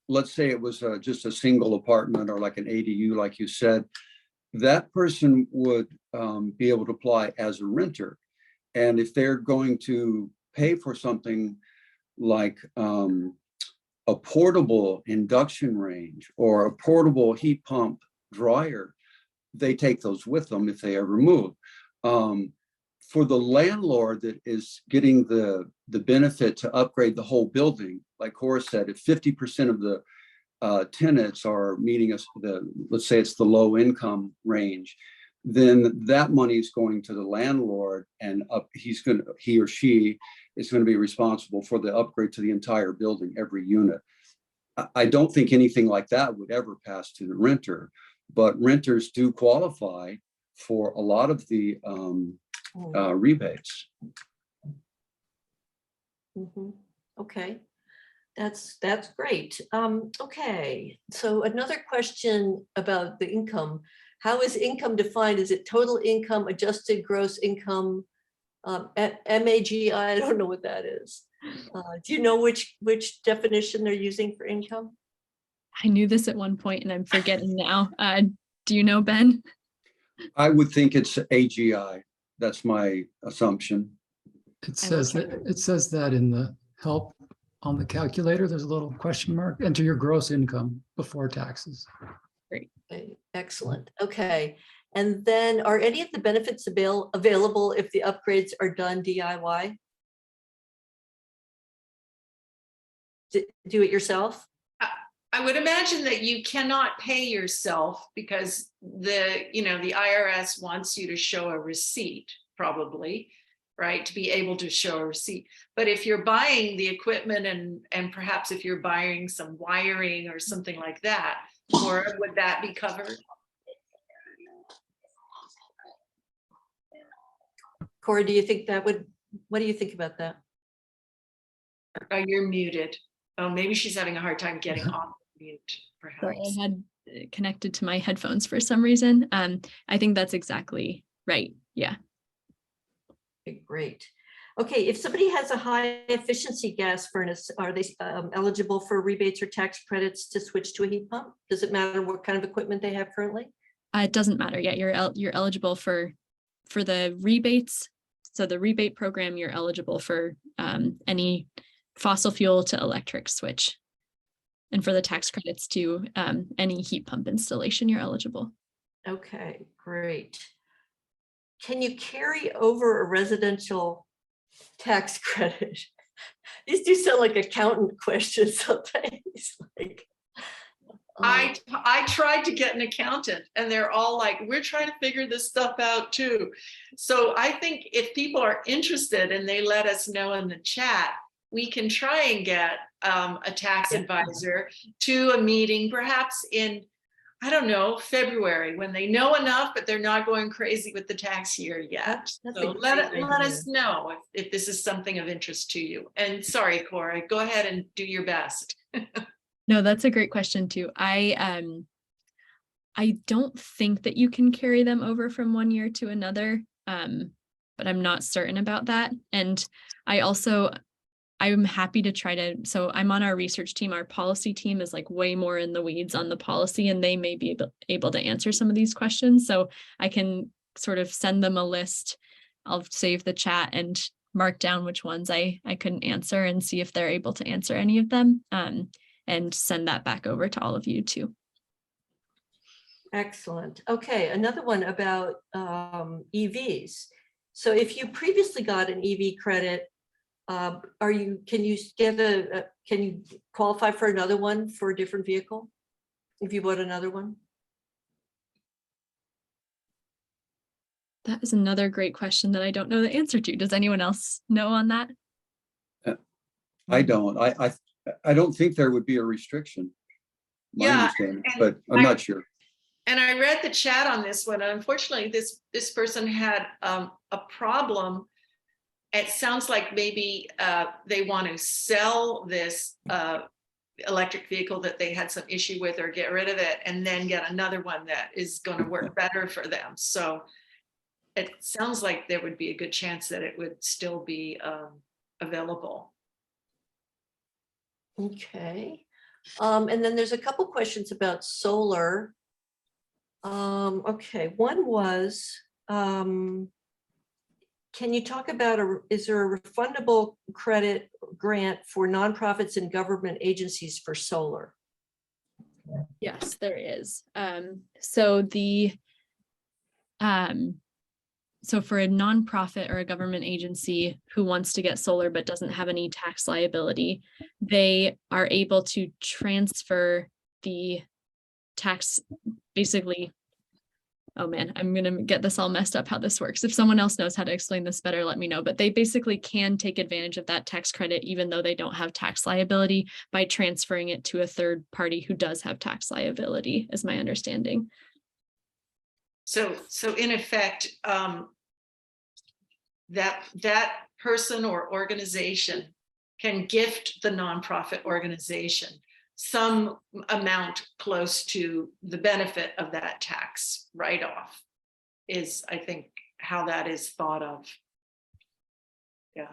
let's say it was just a single apartment or like an ADU, like you said, that person would be able to apply as a renter. And if they're going to pay for something like a portable induction range or a portable heat pump dryer, they take those with them if they ever move. For the landlord that is getting the benefit to upgrade the whole building, like Cora said, if 50% of the tenants are meeting let's say it's the low income range, then that money is going to the landlord, and he or she is going to be responsible for the upgrade to the entire building, every unit. I don't think anything like that would ever pass to the renter, but renters do qualify for a lot of the rebates. Okay, that's great. Okay, so another question about the income. How is income defined? Is it total income, adjusted gross income, MAGI? I don't know what that is. Do you know which definition they're using for income? I knew this at one point and I'm forgetting now. Do you know, Ben? I would think it's AGI. That's my assumption. It says that in the help on the calculator, there's a little question mark. Enter your gross income before taxes. Great. Okay, excellent. Okay. And then are any of the benefits available if the upgrades are done DIY? Do it yourself? I would imagine that you cannot pay yourself because the IRS wants you to show a receipt, probably, right, to be able to show a receipt. But if you're buying the equipment and perhaps if you're buying some wiring or something like that, Or would that be covered? Cora, do you think that would, what do you think about that? Oh, you're muted. Oh, maybe she's having a hard time getting off mute, Sorry, perhaps. I had connected to my headphones for some reason. I think that's exactly right. Yeah. Okay, great. Okay, if somebody has a high efficiency gas furnace, are they eligible for rebates or tax credits to switch to a heat pump? Does it matter what kind of equipment they have currently? It doesn't matter yet. You're eligible for the rebates. So the rebate program, you're eligible for any fossil fuel to electric switch. And for the tax credits to any heat pump installation, you're eligible. Okay, great. Can you carry over a residential tax credit? These do sound like accountant questions sometimes. Like, I tried to get an accountant and they're all like, we're trying to figure this stuff out too. So I think if people are interested and they let us know in the chat, we can try and get a tax advisor to a meeting, perhaps in, I don't know, February, when they know enough, but they're not going crazy with the tax year yet. That's So a let great us know if this is something of interest to you. And sorry, Cora, go ahead and do your best. No, that's a great question too. I don't think that you can carry them over from one year to another, but I'm not certain about that. And I'm happy to try to, so I'm on our research team. Our policy team is like way more in the weeds on the policy, and they may be able to answer some of these questions. So I can sort of send them a list. I'll save the chat and mark down which ones I couldn't answer and see if they're able to answer any of them. And send that back over to all of you too. excellent. Okay, another one about EVs. So if you previously got an EV credit, can you qualify for another one for a different vehicle if you bought another one? That is another great question that I don't know the answer to. Does anyone else know on that? I don't. I don't think there would be a restriction. My understanding, but I'm not sure. And I read the chat on this one. Unfortunately, this person had a problem. It sounds like maybe they want to sell this electric vehicle that they had some issue with or get rid of it and then get another one that is going to work better for them. So it sounds like there would be a good chance that it would still be available. Okay. And then there's a couple questions about solar. Okay, one was, can you talk about, is there a refundable credit grant for nonprofits and government agencies for solar? Yes, there is. So for a nonprofit or a government agency who wants to get solar but doesn't have any tax liability, they are able to transfer the tax, basically. Oh man, I'm going to get this all messed up how this works. If someone else knows how to explain this better, let me know. But they basically can take advantage of that tax credit, even though they don't have tax liability, by transferring it to a third party who does have tax liability, is my understanding. So in effect, that person or organization can gift the nonprofit organization some amount close to the benefit of that tax write-off, is I think how that is thought of. Yeah.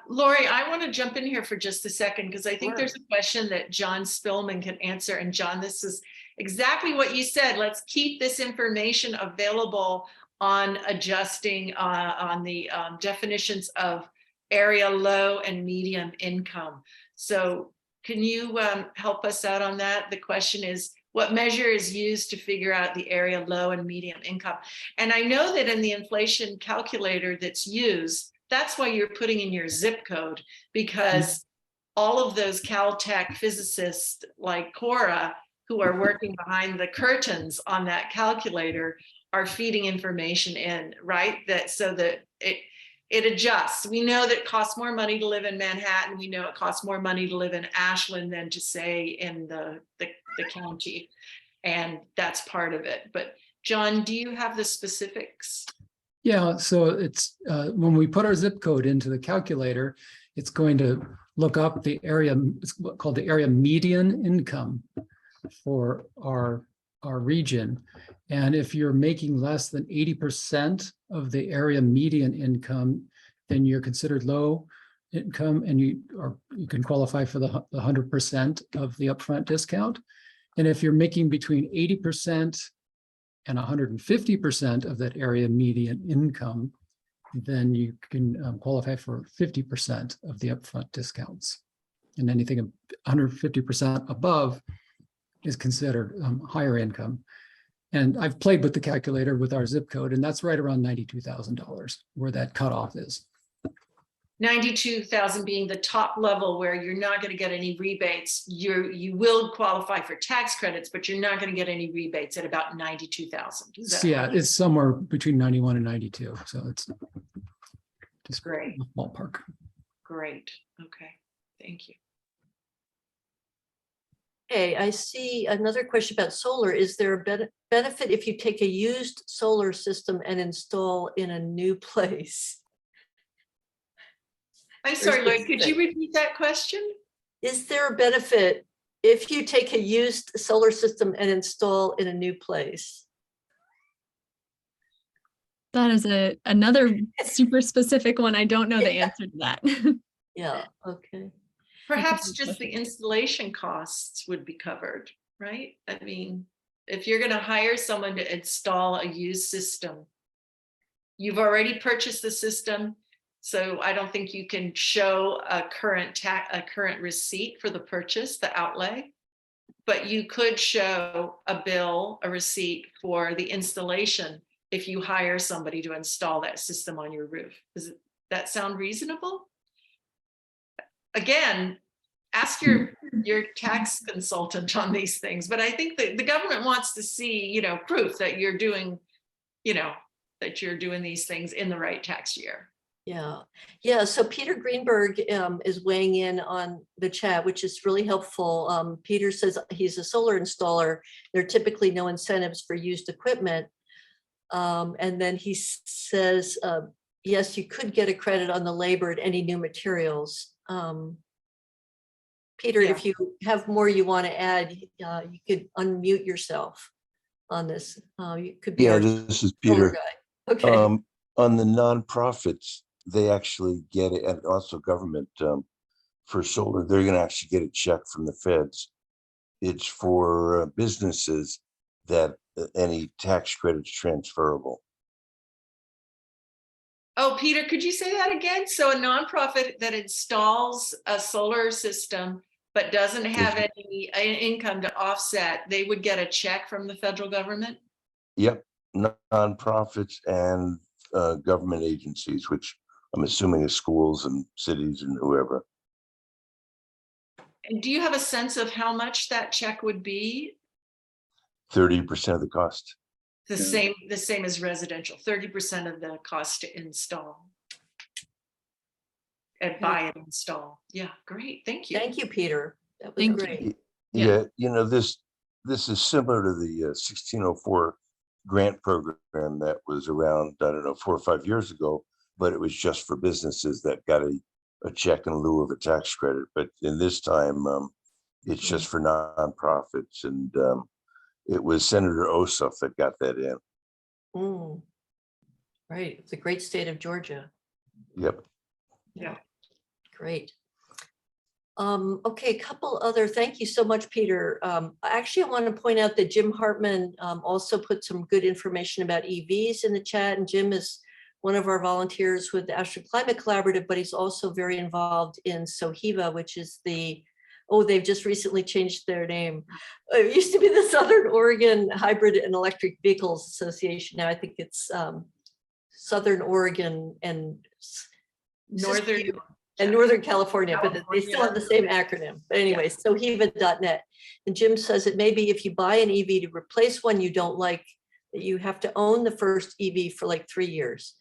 Lori, I want to jump in here for just a second because I think there's a question that Jon Spillman can answer. And Jon, this is exactly what you said. Let's keep this information available on adjusting on the definitions of area low and medium income. So can you help us out on that? The question is, what measure is used to figure out the area low and medium income? And I know that in the inflation calculator that's used, that's why you're putting in your zip code, because all of those Caltech physicists like Cora, who are working behind the curtains on that calculator, are feeding information in, right? That so that it adjusts. We know that it costs more money to live in Manhattan. We know it costs more money to live in Ashland than to say in the county. And that's part of it. But John, do you have the specifics? Yeah, so it's when we put our zip code into the calculator, it's going to look up the area, it's called the area median income for our region. And if you're making less than 80% of the area median income, then you're considered low income, and you can qualify for the 100% of the upfront discount. And if you're making between 80% and 150% of that area median income, then you can qualify for 50% of the upfront discounts. And anything 150% above is considered higher income. And I've played with the calculator with our zip code, and that's right around $92,000 where that cutoff is. 92,000 being the top level where you're not going to get any rebates. You will qualify for tax credits, but you're not going to get any rebates at about 92,000. Yeah, it's somewhere between 91 and 92. So it's just great. Ballpark. Great. Okay. Thank you. Okay, I see another question about solar. Is there a benefit if you take a used solar system and install in a new place? I'm sorry, Lloyd, could you repeat that question? Is there a benefit if you take a used solar system and install in a new place? That is another super specific one. I don't know the answer to that. Yeah, okay. Perhaps just the installation costs would be covered, right? I mean, if you're going to hire someone to install a used system, you've already purchased the system. So I don't think you can show a current receipt for the purchase, the outlay, but you could show a bill, a receipt for the installation if you hire somebody to install that system on your roof. Does that sound reasonable? Again, ask your tax consultant on these things, but I think that the government wants to see, proof that you're doing, that you're doing these things in the right tax year. Yeah. So Peter Greenberg is weighing in on the chat, which is really helpful. Peter says he's a solar installer. There are typically no incentives for used equipment. And then he says, yes, you could get a credit on the labor and any new materials. Peter, if you have more you want to add, you could unmute yourself on this. You could be this is Peter. Guy. Okay. On the nonprofits, they actually get it, and also government for solar, they're going to actually get a check from the feds. It's for businesses that any tax credits transferable. Oh, Peter, could you say that again? So a nonprofit that installs a solar system but doesn't have any income to offset, they would get a check from the federal government? Yep, nonprofits and government agencies, which I'm assuming is schools and cities and whoever. And do you have a sense of how much that check would be? 30% of the cost. The same as residential, 30% of the cost to install. And buy and install. Yeah, great. Thank you. Thank you, Peter. That was great. Yeah, this is similar to the 1604 grant program that was around, I don't know, 4 or 5 years ago, but it was just for businesses that got a check in lieu of a tax credit. But in this time, it's just for nonprofits, and it was Senator Ossoff that got that in. Right, it's a great state of Georgia. Yep. Yeah. Great. Okay, a couple other, thank you so much, Peter. Actually, I want to point out that Jim Hartman also put some good information about EVs in the chat, and Jim is one of our volunteers with the Ashland Climate Collaborative, but he's also very involved in HEEHRA, which is they've just recently changed their name. It used to be the Southern Oregon Hybrid and Electric Vehicles Association. Now I think it's Southern Oregon and Northern California, but they still have the same acronym. But anyway, so HEEHRA.net. And Jim says it may be if you buy an EV to replace one you don't like, that you have to own the first EV for like 3 years.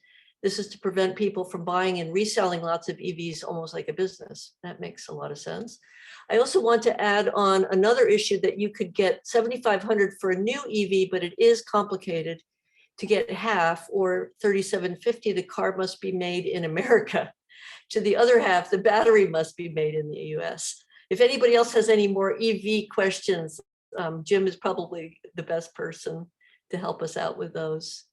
This is to prevent people from buying and reselling lots of EVs almost like a business. That makes a lot of sense. I also want to add on another issue that you could get $7,500 for a new EV, but it is complicated to get half, or $3,750. The car must be made in America. To the other half, the battery must be made in the US. If anybody else has any more EV questions, Jim is probably the best person to help us out with those,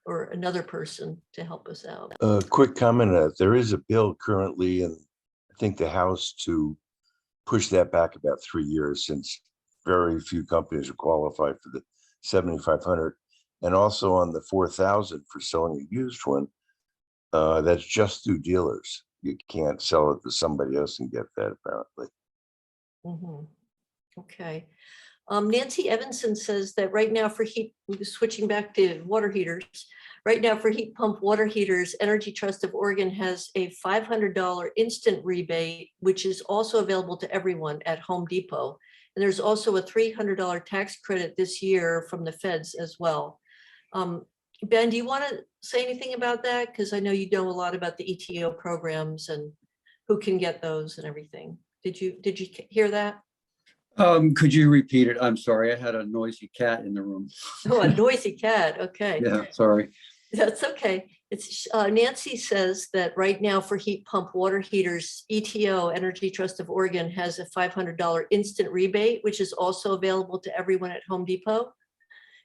or another person to help us out. A quick comment, there is a bill currently in, I think, the House to push that back about 3 years, since very few companies are qualified for the 7,500. And also on the 4,000 for selling a used one, that's just through dealers. You can't sell it to somebody else and get that, apparently. Mhm. Okay. Nancy Evanson says that right now for heat, switching back to water heaters, right now for heat pump water heaters, Energy Trust of Oregon has a $500 instant rebate, which is also available to everyone at Home Depot. And there's also a $300 tax credit this year from the feds as well. Ben, do you want to say anything about that? Because I know you know a lot about the ETO programs and who can get those and everything. Did you hear that? Could you repeat it? I'm sorry, I had a noisy cat in the room. Oh, a noisy cat. Okay. Yeah, sorry. That's okay. It's Nancy says that right now for heat pump water heaters, ETO, Energy Trust of Oregon, has a $500 instant rebate, which is also available to everyone at Home Depot.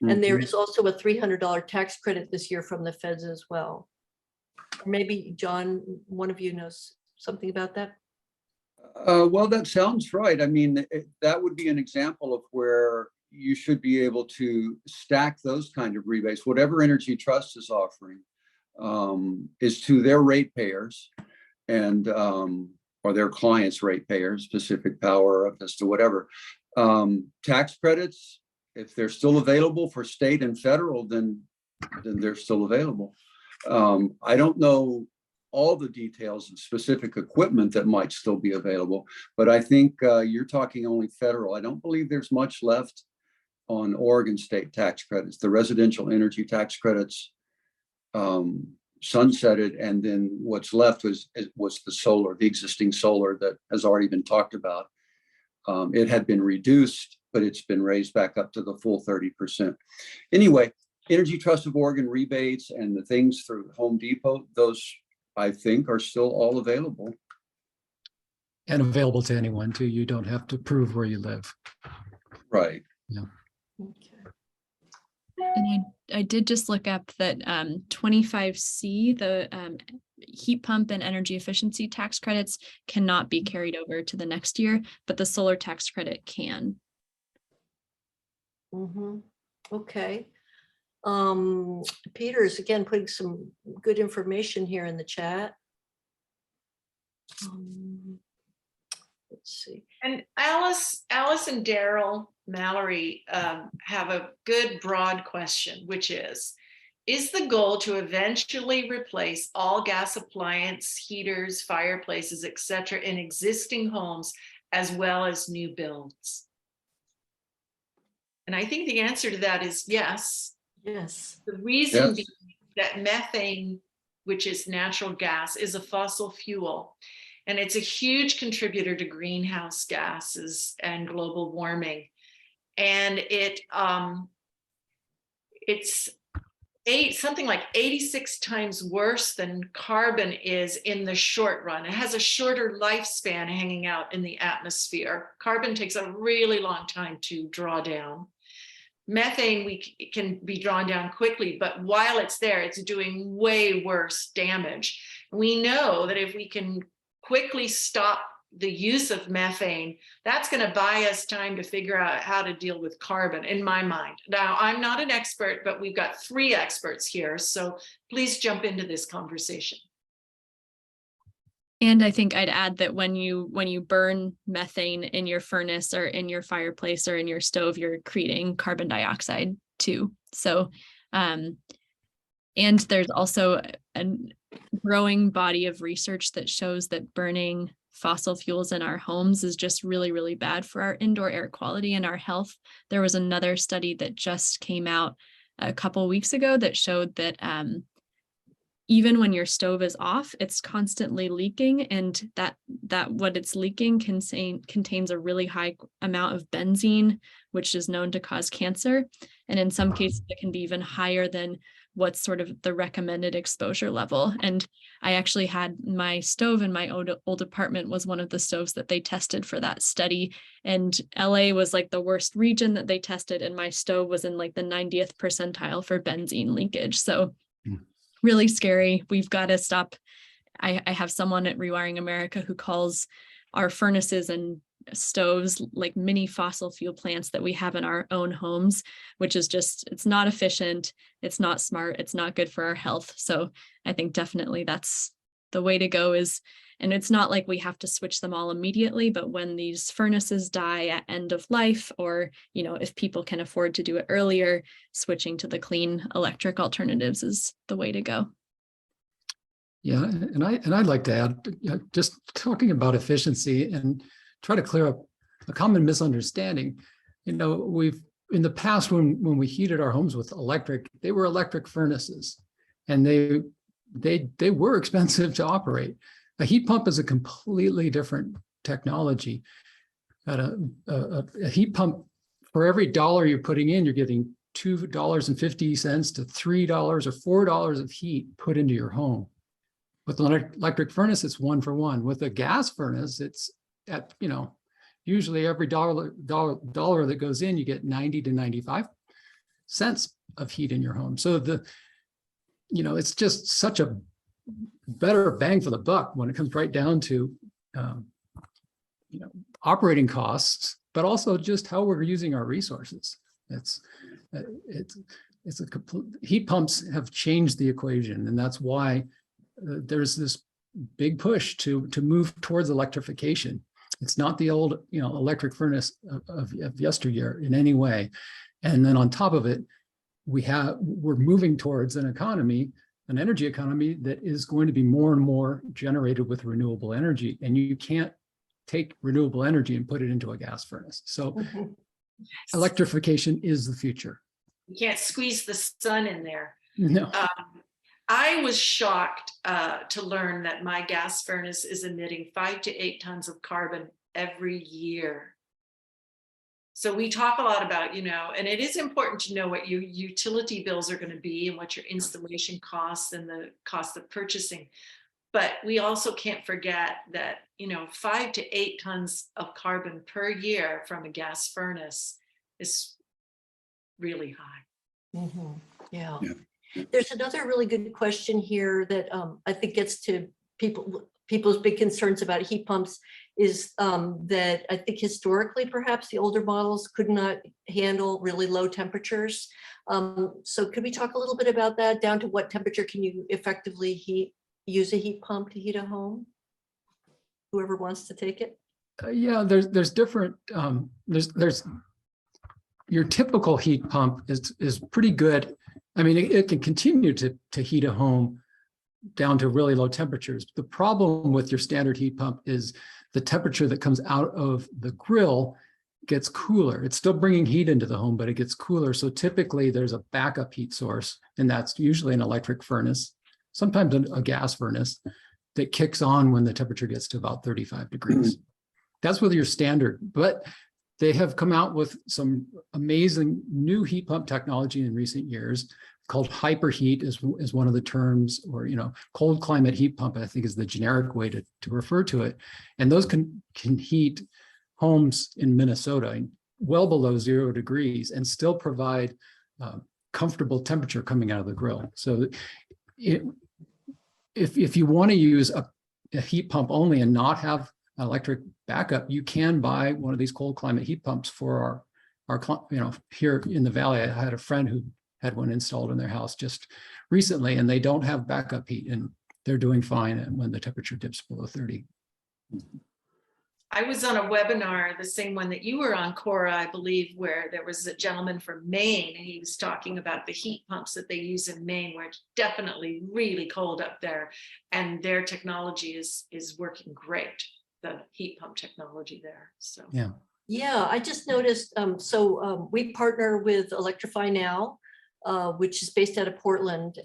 And there is also a $300 tax credit this year from the feds as well. Maybe John, one of you knows something about that? Well, that sounds right. I mean, that would be an example of where you should be able to stack those kind of rebates. Whatever Energy Trust is offering is to their ratepayers and or their clients' ratepayers, Pacific Power, as to whatever. Tax credits, if they're still available for state and federal, then they're still available. I don't know all the details of specific equipment that might still be available, but I think you're talking only federal. I don't believe there's much left on Oregon state tax credits. The residential energy tax credits sunsetted, and then what's left was the solar, the existing solar that has already been talked about. It had been reduced, but it's been raised back up to the full 30%. Anyway, Energy Trust of Oregon rebates and the things through Home Depot, those I think are still all available. And available to anyone too. You don't have to prove where you live. Right. Yeah. Okay. And I did just look up that 25C, the heat pump and energy efficiency tax credits cannot be carried over to the next year, but the solar tax credit can. Mm-hmm. Okay. Peter's again putting some good information here in the chat. Let's see. And Alice and Daryl Mallory have a good broad question, which is the goal to eventually replace all gas appliance, heaters, fireplaces, etc. in existing homes as well as new builds? And I think the answer to that is yes. Yes. The reason Yes. being that methane, which is natural gas, is a fossil fuel. And it's a huge contributor to greenhouse gases and global warming. And it's something like 86 times worse than carbon is in the short run. It has a shorter lifespan hanging out in the atmosphere. Carbon takes a really long time to draw down. Methane can be drawn down quickly, but while it's there, it's doing way worse damage. We know that if we can quickly stop the use of methane, that's going to buy us time to figure out how to deal with carbon, in my mind. Now, I'm not an expert, but we've got 3 experts here, so please jump into this conversation. And I think I'd add that when you burn methane in your furnace or in your fireplace or in your stove, you're creating carbon dioxide too. So, and there's also a growing body of research that shows that burning fossil fuels in our homes is just really, really bad for our indoor air quality and our health. There was another study that just came out a couple weeks ago that showed that even when your stove is off, it's constantly leaking, and that what it's leaking contains a really high amount of benzene, which is known to cause cancer. And in some cases, it can be even higher than what's sort of the recommended exposure level. And I actually had my stove in my old apartment was one of the stoves that they tested for that study. And LA was like the worst region that they tested, and my stove was in like the 90th percentile for benzene leakage. So really scary. We've got to stop. I have someone at Rewiring America who calls our furnaces and stoves like mini fossil fuel plants that we have in our own homes, which is just, it's not efficient, it's not smart, it's not good for our health. So I think definitely that's the way to go is, and it's not like we have to switch them all immediately, but when these furnaces die at end of life, or, you know, if people can afford to do it earlier, switching to the clean electric alternatives is the way to go. Yeah, and I'd like to add, just talking about efficiency and try to clear up a common misunderstanding. You know, we've in the past when we heated our homes with electric, they were electric furnaces, and they were expensive to operate. A heat pump is a completely different technology. At a heat pump, for every dollar you're putting in, you're getting $2.50 to $3 or $4 of heat put into your home. With an electric furnace, it's 1 for 1. With a gas furnace, it's at, you know, usually every dollar that goes in, you get 90 to 95 cents of heat in your home. So you know, it's just such a better bang for the buck when it comes right down to, you know, operating costs, but also just how we're using our resources. It's a complete, heat pumps have changed the equation, and that's why there's this big push to move towards electrification. It's not the old, you know, electric furnace of yesteryear in any way. And then on top of it, we're moving towards an economy, an energy economy that is going to be more and more generated with renewable energy. And you can't take renewable energy and put it into a gas furnace. So electrification is the future. You can't squeeze the sun in there. No. I was shocked to learn that my gas furnace is emitting 5 to 8 tons of carbon every year. So we talk a lot about, you know, and it is important to know what your utility bills are going to be and what your installation costs and the cost of purchasing. But we also can't forget that, you know, 5 to 8 tons of carbon per year from a gas furnace is really high. Mm-hmm. Yeah. There's another really good question here that I think gets to people's big concerns about heat pumps is that I think historically perhaps the older models could not handle really low temperatures. So could we talk a little bit about that? Down to what temperature can you effectively use a heat pump to heat a home? Whoever wants to take it. Yeah, there's different, there's your typical heat pump is pretty good. I mean, it can continue to heat a home down to really low temperatures. The problem with your standard heat pump is the temperature that comes out of the grill gets cooler. It's still bringing heat into the home, but it gets cooler. So typically there's a backup heat source, and that's usually an electric furnace, sometimes a gas furnace that kicks on when the temperature gets to about 35 degrees. That's with your standard, but they have come out with some amazing new heat pump technology in recent years called hyperheat is one of the terms, or, you know, cold climate heat pump, I think is the generic way to refer to it. And those can heat homes in Minnesota well below 0 degrees and still provide comfortable temperature coming out of the grill. So if you want to use a heat pump only and not have electric backup, you can buy one of these cold climate heat pumps for our you know, here in the Valley. I had a friend who had one installed in their house just recently, and they don't have backup heat, and they're doing fine when the temperature dips below 30. I was on a webinar, the same one that you were on, Cora, I believe, where there was a gentleman from Maine, and he was talking about the heat pumps that they use in Maine, where it's definitely really cold up there, and their technology is working great, the heat pump technology there. So yeah, I just noticed, we partner with Electrify now, which is based out of Portland,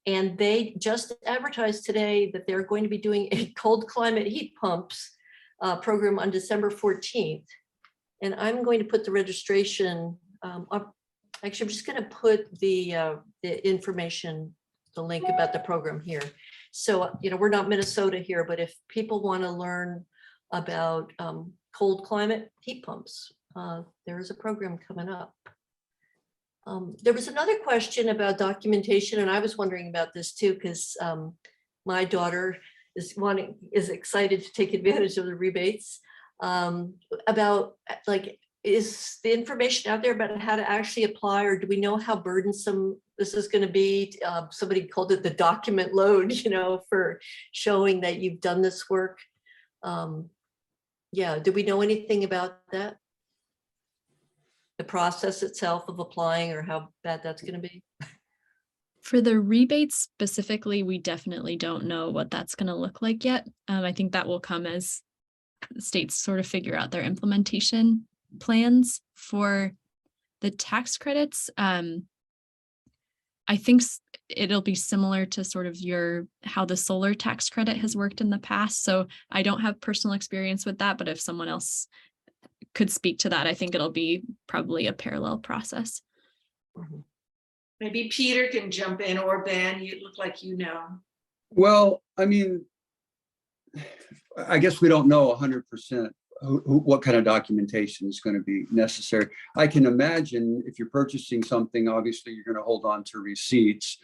And they just advertised today that they're going to be doing a cold climate heat pumps program on December 14th. And I'm going to put the registration up. Actually, I'm just going to put the information, the link about the program here. So, we're not Minnesota here, but if people want to learn about cold climate heat pumps, there is a program coming up. There was another question about documentation, and I was wondering about this too, because my daughter is excited to take advantage of the rebates. About is the information out there about how to actually apply, or do we know how burdensome this is going to be? Somebody called it the document load, for showing that you've done this work. Yeah, do we know anything about that? The process itself of applying, or how bad that's going to be? For the rebates specifically, we definitely don't know what that's going to look like yet. I think that will come as states sort of figure out their implementation plans. For the tax credits, I think it'll be similar to sort of how the solar tax credit has worked in the past. So I don't have personal experience with that, but if someone else could speak to that, I think it'll be probably a parallel process. Maybe Peter can jump in, or Ben, you look like you know. Well, I mean, I guess we don't know 100% what kind of documentation is going to be necessary. I can imagine if you're purchasing something, obviously you're going to hold on to receipts.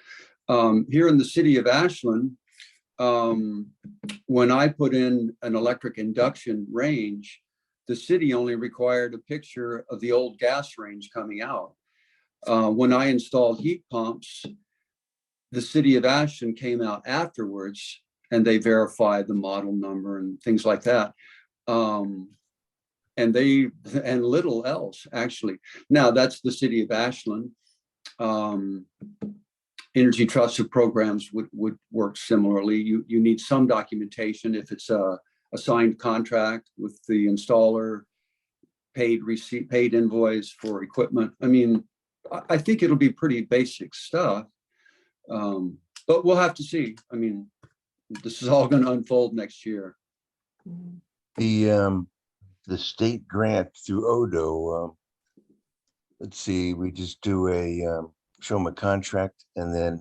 Here in the city of Ashland, when I put in an electric induction range, the city only required a picture of the old gas range coming out. When I installed heat pumps, the city of Ashland came out afterwards and they verified the model number and things like that. And little else, actually. Now that's the city of Ashland. Energy trusted programs would work similarly. You need some documentation if it's a signed contract with the installer, paid invoice for equipment. I mean, I think it'll be pretty basic stuff, but we'll have to see. I mean, this is all going to unfold next year. The state grant through ODO, let's see, we just do show them a contract and then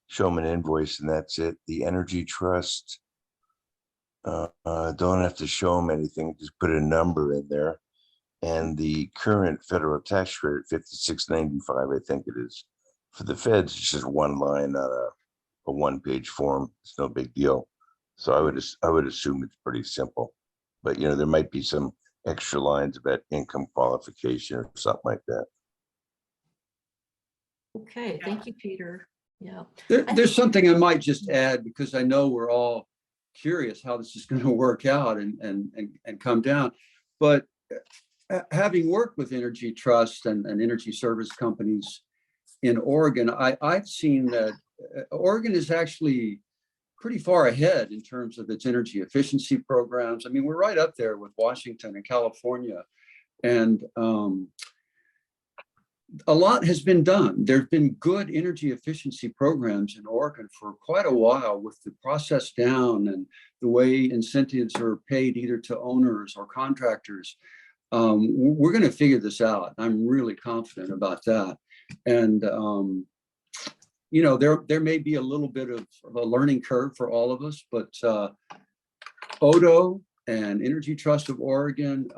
show them an invoice, and that's it. The Energy Trust, don't have to show them anything, just put a number in there. And the current federal tax credit, $56.95, I think it is, for the feds, it's just one line on a one-page form. It's no big deal. So I would assume it's pretty simple. But there might be some extra lines about income qualification or something like that. Okay, thank you, Peter. Yeah. There's something I might just add, because I know we're all curious how this is going to work out and come down. But having worked with Energy Trust and energy service companies in Oregon, I've seen that Oregon is actually pretty far ahead in terms of its energy efficiency programs. I mean, we're right up there with Washington and California, and a lot has been done. There's been good energy efficiency programs in Oregon for quite a while, with the process down and the way incentives are paid either to owners or contractors. We're going to figure this out. I'm really confident about that. And there may be a little bit of a learning curve for all of us, but ODO and Energy Trust of Oregon,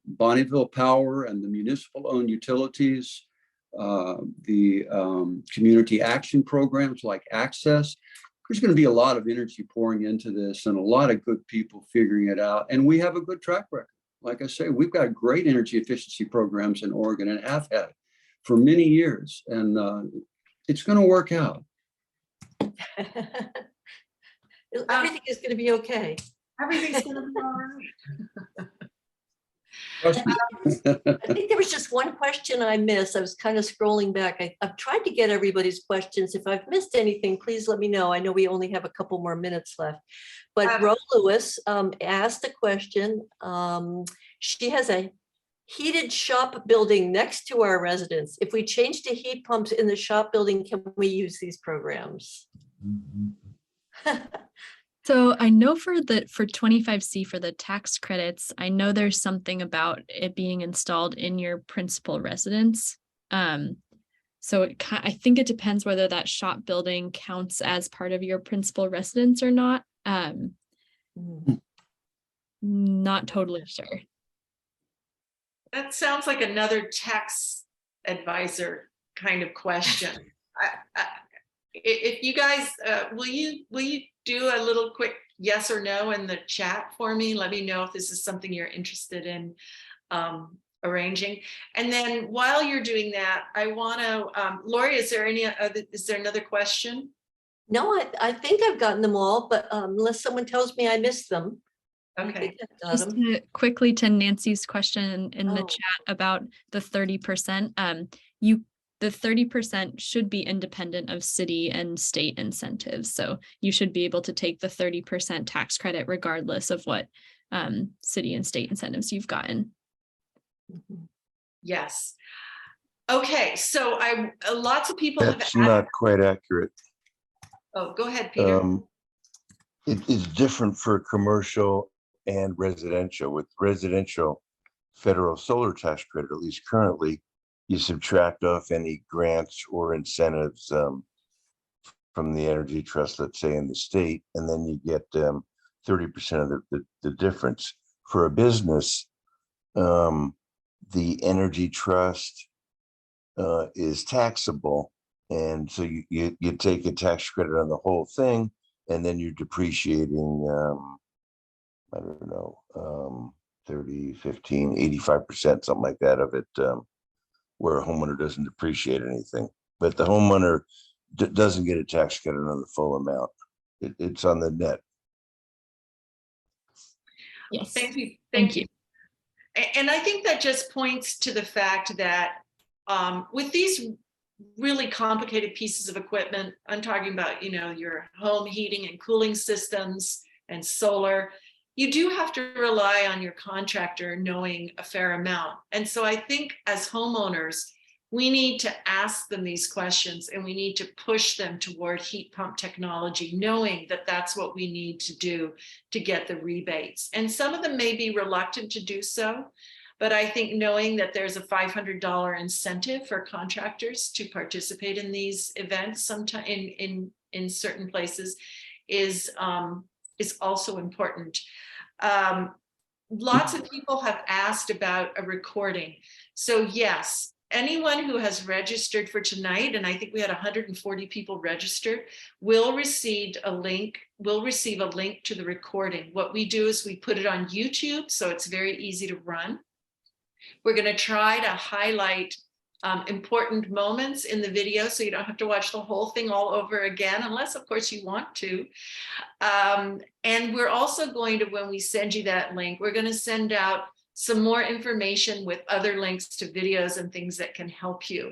Bonneville Power and the municipal-owned utilities, the community action programs like Access, there's going to be a lot of energy pouring into this and a lot of good people figuring it out. And we have a good track record. Like I say, we've got great energy efficiency programs in Oregon and have had for many years. And it's going to work out. Everything is going to be okay. Everything's going to be all right. I think there was just one question I missed. I was kind of scrolling back. I've tried to get everybody's questions. If I've missed anything, please let me know. I know we only have a couple more minutes left. But Ro Lewis asked a question. She has a heated shop building next to our residence. If we change to heat pumps in the shop building, can we use these programs? So I know for 25C for the tax credits, I know there's something about it being installed in your principal residence. So I think it depends whether that shop building counts as part of your principal residence or not. Not totally sure. That sounds like another tax advisor kind of question. If you guys, will you do a little quick yes or no in the chat for me? Let me know if this is something you're interested in arranging. And then while you're doing that, I want to, Lori, is there another question? No, I think I've gotten them all, but unless someone tells me I missed them. I Okay. think I've got Just them. quickly to Nancy's question in the Oh. chat about the 30%, the 30% should be independent of city and state incentives. So you should be able to take the 30% tax credit regardless of what city and state incentives you've gotten. Yes. Okay, so lots of people have That's asked. not quite accurate. Oh, go ahead, Peter. It is different for commercial and residential. With residential federal solar tax credit, at least currently, you subtract off any grants or incentives from the Energy Trust, let's say in the state, and then you get 30% of the difference. For a business, the Energy Trust is taxable, and so you take a tax credit on the whole thing, and then you're depreciating I don't know, 30, 15, 85%, something like that of it, where a homeowner doesn't depreciate anything, but the homeowner doesn't get a tax credit on the full amount. It's on the net. Yes. Thank you. Thank you. And I think that just points to the fact that with these really complicated pieces of equipment, I'm talking about, your home heating and cooling systems and solar, you do have to rely on your contractor knowing a fair amount. And so I think as homeowners, we need to ask them these questions, and we need to push them toward heat pump technology, knowing that that's what we need to do to get the rebates. And some of them may be reluctant to do so, but I think knowing that there's a $500 incentive for contractors to participate in these events sometime in certain places is also important. Lots of people have asked about a recording. So yes, anyone who has registered for tonight, and I think we had 140 people registered, will receive a link to the recording. What we do is we put it on YouTube, so it's very easy to run. We're going to try to highlight important moments in the video, so you don't have to watch the whole thing all over again, unless of course you want to. And we're also going to, when we send you that link, we're going to send out some more information with other links to videos and things that can help you.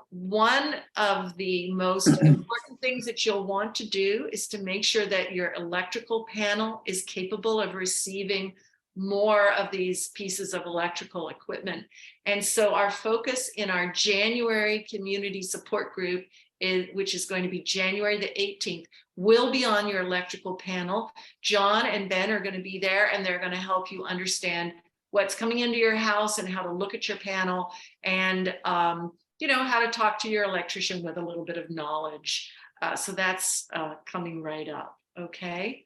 One of the most important things that you'll want to do is to make sure that your electrical panel is capable of receiving more of these pieces of electrical equipment. And so our focus in our January community support group, which is going to be January the 18th, will be on your electrical panel. John and Ben are going to be there, and they're going to help you understand what's coming into your house and how to look at your panel, and how to talk to your electrician with a little bit of knowledge. So that's coming right up. Okay.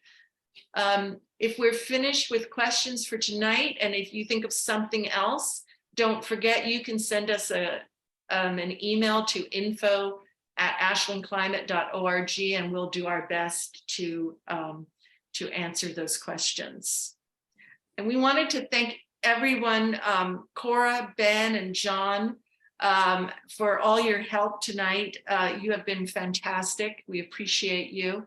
If we're finished with questions for tonight, and if you think of something else, don't forget you can send us an email to info@ashlandclimate.org, and we'll do our best to answer those questions. And we wanted to thank everyone, Cora, Ben, and John, for all your help tonight. You have been fantastic. We appreciate you.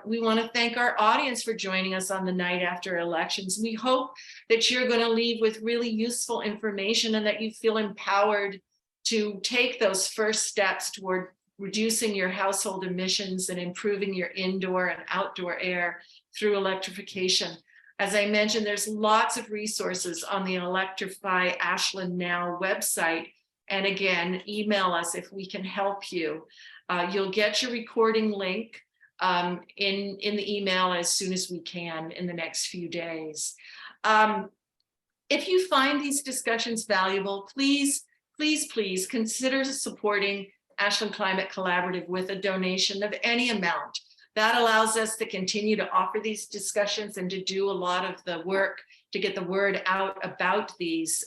We want to thank our audience for joining us on the night after elections. We hope that you're going to leave with really useful information, and that you feel empowered to take those first steps toward reducing your household emissions and improving your indoor and outdoor air through electrification. As I mentioned, there's lots of resources on the Electrify Ashland Now website. And again, email us if we can help you. You'll get your recording link in the email as soon as we can in the next few days. If you find these discussions valuable, please consider supporting Ashland Climate Collaborative with a donation of any amount. That allows us to continue to offer these discussions and to do a lot of the work to get the word out about these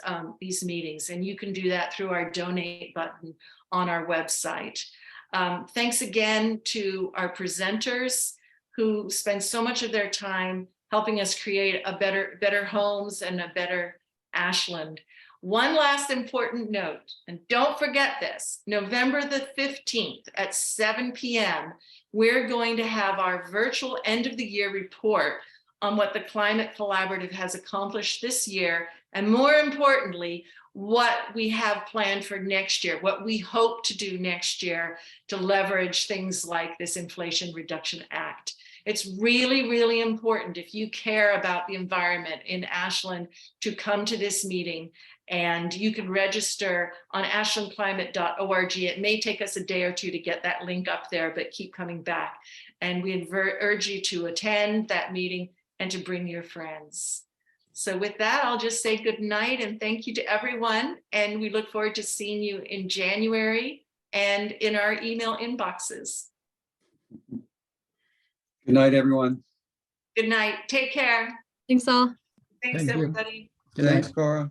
meetings. And you can do that through our donate button on our website. Thanks again to our presenters who spend so much of their time helping us create a better homes and a better Ashland. One last important note, and don't forget this, November the 15th at 7 p.m., we're going to have our virtual end of the year report on what the Climate Collaborative has accomplished this year, and more importantly, what we have planned for next year, what we hope to do next year to leverage things like this Inflation Reduction Act. It's really, really important if you care about the environment in Ashland to come to this meeting, and you can register on ashlandclimate.org. It may take us a day or two to get that link up there, but keep coming back. And we urge you to attend that meeting and to bring your friends. So with that, I'll just say good night and thank you to everyone. And we look forward to seeing you in January and in our email inboxes. Good night, everyone. Good night. Take care. Thanks all. Thanks, Thank you. everybody. Good night. Thanks, Cora.